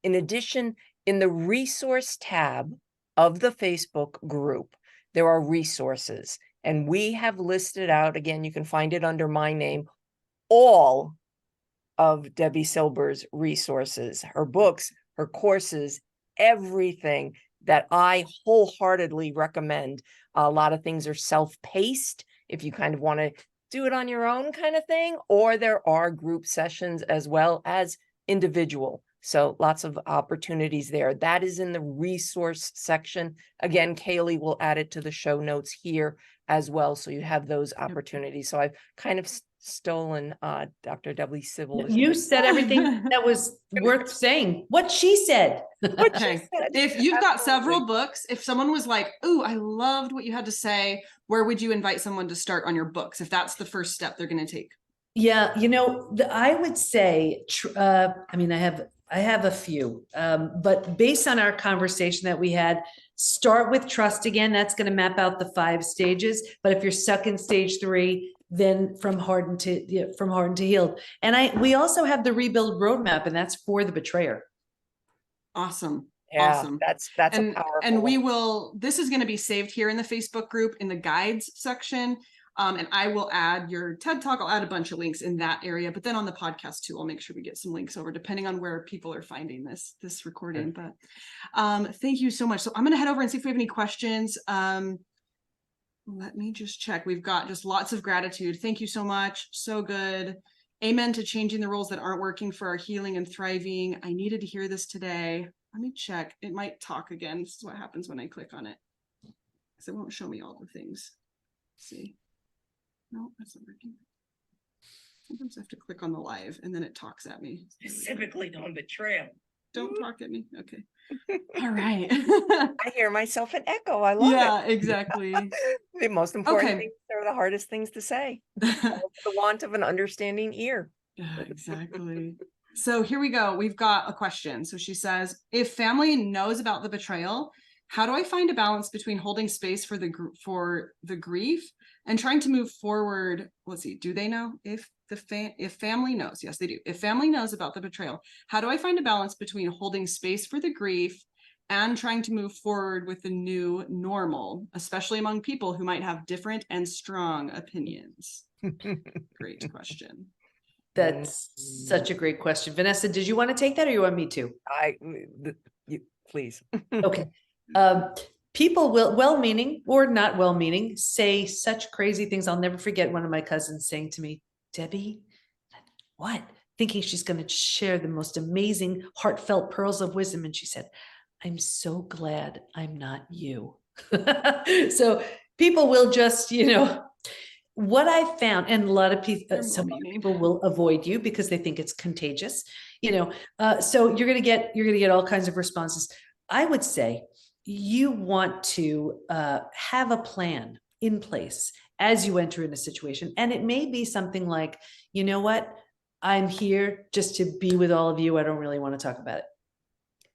In addition, in the resource tab of the Facebook group, there are resources, and we have listed out, again, you can find it under my name, all of Debi Silber's resources, her books, her courses, everything that I wholeheartedly recommend. A lot of things are self-paced if you kind of want to do it on your own kind of thing, or there are group sessions as well as individual. So lots of opportunities there. That is in the resource section. Again, Kaylee will add it to the show notes here as well, so you have those opportunities. So I've kind of stolen Dr. Debi Silber. You said everything that was worth saying. What she said. Okay. If you've got several books, if someone was like, "Ooh, I loved what you had to say," where would you invite someone to start on your books if that's the first step they're going to take? Yeah, you know, I would say, I mean, I have a few, but based on our conversation that we had, start with trust again. That's going to map out the 5 stages. But if you're stuck in stage 3, then from hardened to healed. And we also have the rebuild roadmap, and that's for the betrayer. Awesome. Yeah, awesome. That's a powerful. And we will, this is going to be saved here in the Facebook group in the guides section. And I will add your TED Talk. I'll add a bunch of links in that area, but then on the podcast too, I'll make sure we get some links over depending on where people are finding this recording. But thank you so much. So I'm going to head over and see if we have any questions. Let me just check. We've got just lots of gratitude. Thank you so much. So good. Amen to changing the rules that aren't working for our healing and thriving. I needed to hear this today. Let me check. It might talk again. This is what happens when I click on it, because it won't show me all the things. Let's see. No, that's not working. Sometimes I have to click on the live and then it talks at me. Specifically on betrayal. Don't talk at me. Okay. All right. I hear myself an echo. I love it. Yeah, exactly. The most important things are the hardest things to say. The want of an understanding ear. Yeah, exactly. So here we go. We've got a question. So she says, if family knows about the betrayal, how do I find a balance between holding space for the grief and trying to move forward? Let's see. Do they know if family knows? Yes, they do. If family knows about the betrayal, how do I find a balance between holding space for the grief and trying to move forward with the new normal, especially among people who might have different and strong opinions? Great question. That's such a great question. Vanessa, did you want to take that or you want me to? You please. Okay. people will, well-meaning or not well-meaning, say such crazy things. I'll never forget one of my cousins saying to me, Debbie, what? Thinking she's going to share the most amazing, heartfelt pearls of wisdom. And she said, I'm so glad I'm not you. So people will just, what I found, and a lot of people, some people will avoid you because they think it's contagious, so you're going to get all kinds of responses. I would say you want to have a plan in place as you enter in a situation. And it may be something like, you know what? I'm here just to be with all of you. I don't really want to talk about it.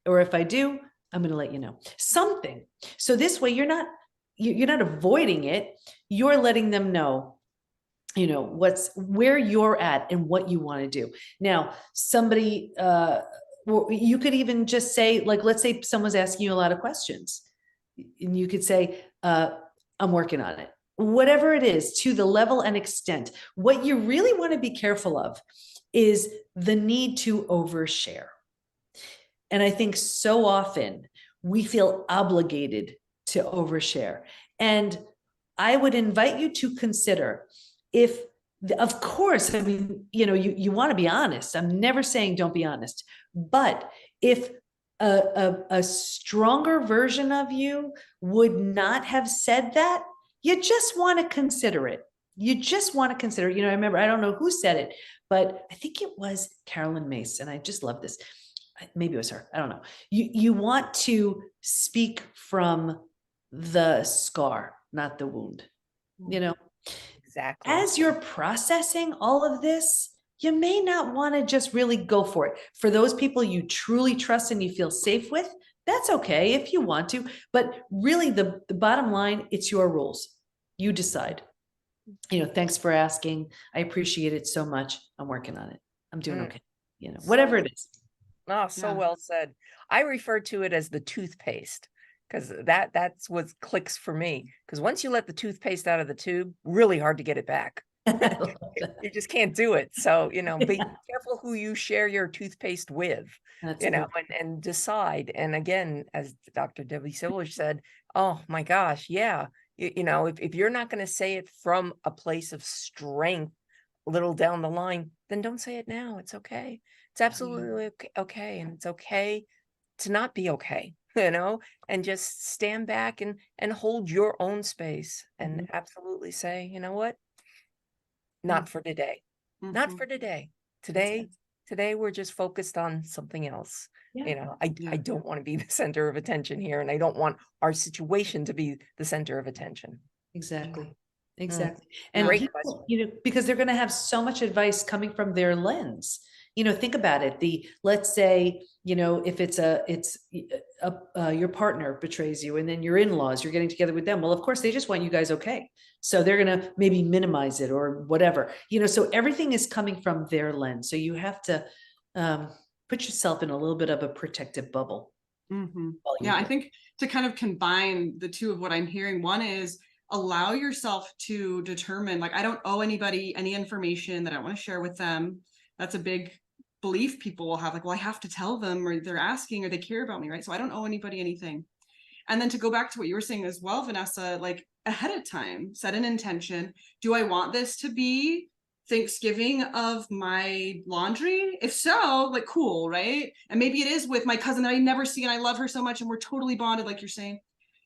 Or if I do, I'm going to let you know something. So this way you're not avoiding it. You're letting them know, where you're at and what you want to do. Now, somebody, you could even just say, like, let's say someone's asking you a lot of questions and you could say, I'm working on it. Whatever it is, to the level and extent. What you really want to be careful of is the need to overshare. And I think so often we feel obligated to overshare. And I would invite you to consider if, of course, I mean, you want to be honest. I'm never saying don't be honest. But if a stronger version of you would not have said that, you just want to consider it. You just want to consider it. I remember, I don't know who said it, but I think it was Carolyn Mace. And I just love this. Maybe it was her. I don't know. You want to speak from the scar, not the wound, Exactly. As you're processing all of this, you may not want to just really go for it. For those people you truly trust and you feel safe with, that's okay if you want to. But really, the bottom line, it's your rules. You decide. Thanks for asking. I appreciate it so much. I'm working on it. I'm doing okay. Whatever it is. Oh, so well said. I refer to it as the toothpaste because that's what clicks for me. Because once you let the toothpaste out of the tube, really hard to get it back. You just can't do it. So, be careful who you share your toothpaste with, and decide. And again, as Dr. Debi Silber said, oh my gosh, yeah. If you're not going to say it from a place of strength, a little down the line, then don't say it now. It's okay. It's absolutely okay. And it's okay to not be okay, and just stand back and hold your own space and absolutely say, you know what? Not for today. Not for today. Today we're just focused on something else. I don't want to be the center of attention here, and I don't want our situation to be the center of attention. Exactly. And great people, because they're going to have so much advice coming from their lens. Think about it. Let's say, if your partner betrays you and then your in-laws, you're getting together with them. Well, of course, they just want you guys okay. So they're going to maybe minimize it or whatever, so everything is coming from their lens. So you have to put yourself in a little bit of a protective bubble. Yeah, I think to kind of combine the two of what I'm hearing, one is allow yourself to determine, like, I don't owe anybody any information that I want to share with them. That's a big belief people will have, like, well, I have to tell them, or they're asking, or they care about me, right? So I don't owe anybody anything. And then to go back to what you were saying as well, Vanessa, like, ahead of time, set an intention. Do I want this to be Thanksgiving of my laundry? If so, like, cool, right? And maybe it is with my cousin that I never see and I love her so much and we're totally bonded, like you're saying.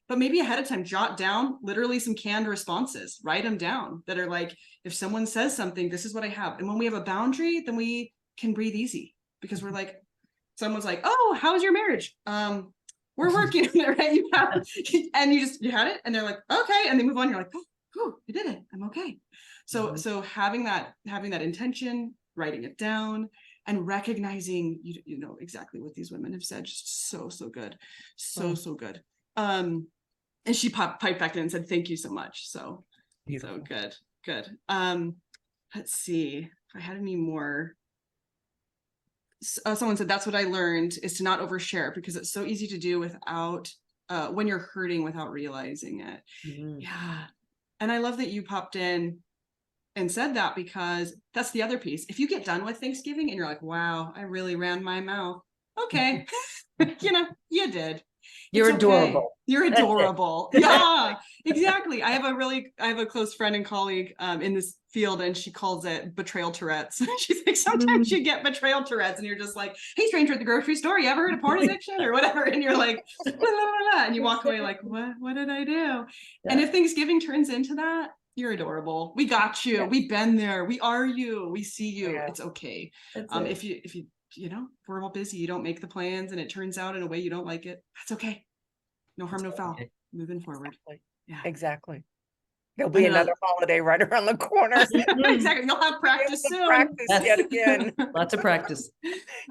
But maybe ahead of time, jot down literally some canned responses, write them down that are like, if someone says something, this is what I have. And when we have a boundary, then we can breathe easy because we're like, someone's like, oh, how's your marriage? We're working on it, right? You have, and you had it, and they're like, okay, and they move on. You're like, oh, I did it. I'm okay. So having that intention, writing it down, and recognizing, you know exactly what these women have said. Just so good, so good. And she piped back in and said, thank you so much. So beautiful. So good. Let's see if I had any more. Someone said, that's what I learned, is to not overshare, because it's so easy to do without when you're hurting without realizing it. Yeah. And I love that you popped in and said that, because that's the other piece. If you get done with Thanksgiving and you're like, wow, I really ran my mouth. Okay. You did. You're It's okay. adorable. You're That's it. adorable. Yeah, exactly. I have a close friend and colleague in this field, and she calls it betrayal Tourette's. She's like, sometimes you get betrayal Tourette's and you're just like, hey, stranger at the grocery store, you ever heard of porn addiction or whatever? And you're like, la, la, la, la, and you walk away like, what did I do? Yeah. And if Thanksgiving turns into that, you're adorable. We got you. Yeah. We've been there. We are you. We see you. Yeah. It's okay. That's it. If you know, we're all busy, you don't make the plans and it turns out in a way you don't like it, that's okay. No harm, no foul. okay. Moving forward. Exactly. Yeah. Exactly. There'll be another holiday right around the corner. Exactly. You'll have practice soon. Practice yet again. Lots of practice.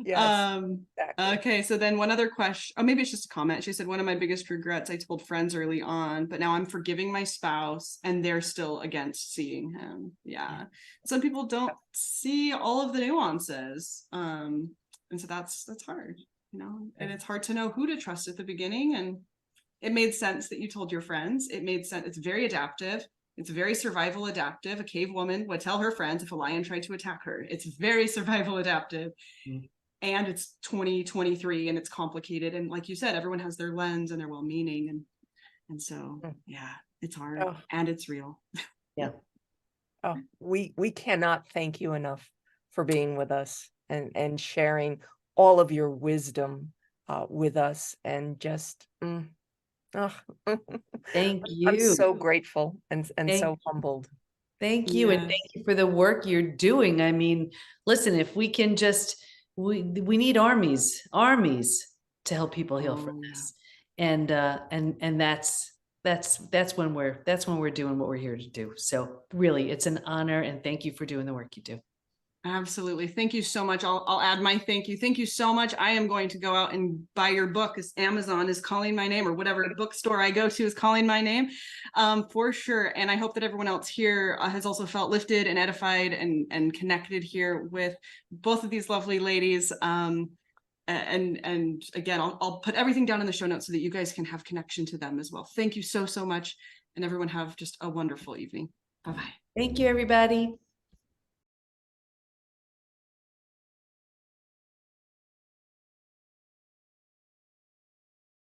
Yes. Exactly. Okay, so then one other question, oh, maybe it's just a comment. She said, one of my biggest regrets, I told friends early on, but now I'm forgiving my spouse and they're still against seeing him. Yeah. Some people don't see all of the nuances. And so that's hard, you know, and it's hard to know who to trust at the beginning. And it made sense that you told your friends. It made sense. It's very adaptive. It's very survival adaptive. A cave woman would tell her friends if a lion tried to attack her. It's very survival adaptive. And it's 2023 and it's complicated. And like you said, everyone has their lens and their well-meaning. And so, yeah, it's hard and it's real. Yeah. Oh, we cannot thank you enough for being with us and sharing all of your wisdom with us, and just Thank you. I'm so grateful and so humbled. Thank you. And thank you for the work you're doing. I mean, listen, if we can just, we need armies to help people heal from this. And that's when we're doing what we're here to do. So really, it's an honor, and thank you for doing the work you do. Absolutely. Thank you so much. I'll add my thank you. Thank you so much. I am going to go out and buy your book, as Amazon is calling my name, or whatever bookstore I go to is calling my name, for sure. And I hope that everyone else here has also felt lifted and edified and connected here with both of these lovely ladies. And again, I'll put everything down in the show notes so that you guys can have connection to them as well. Thank you so much. And everyone have just a wonderful evening. Bye-bye. Thank you, everybody.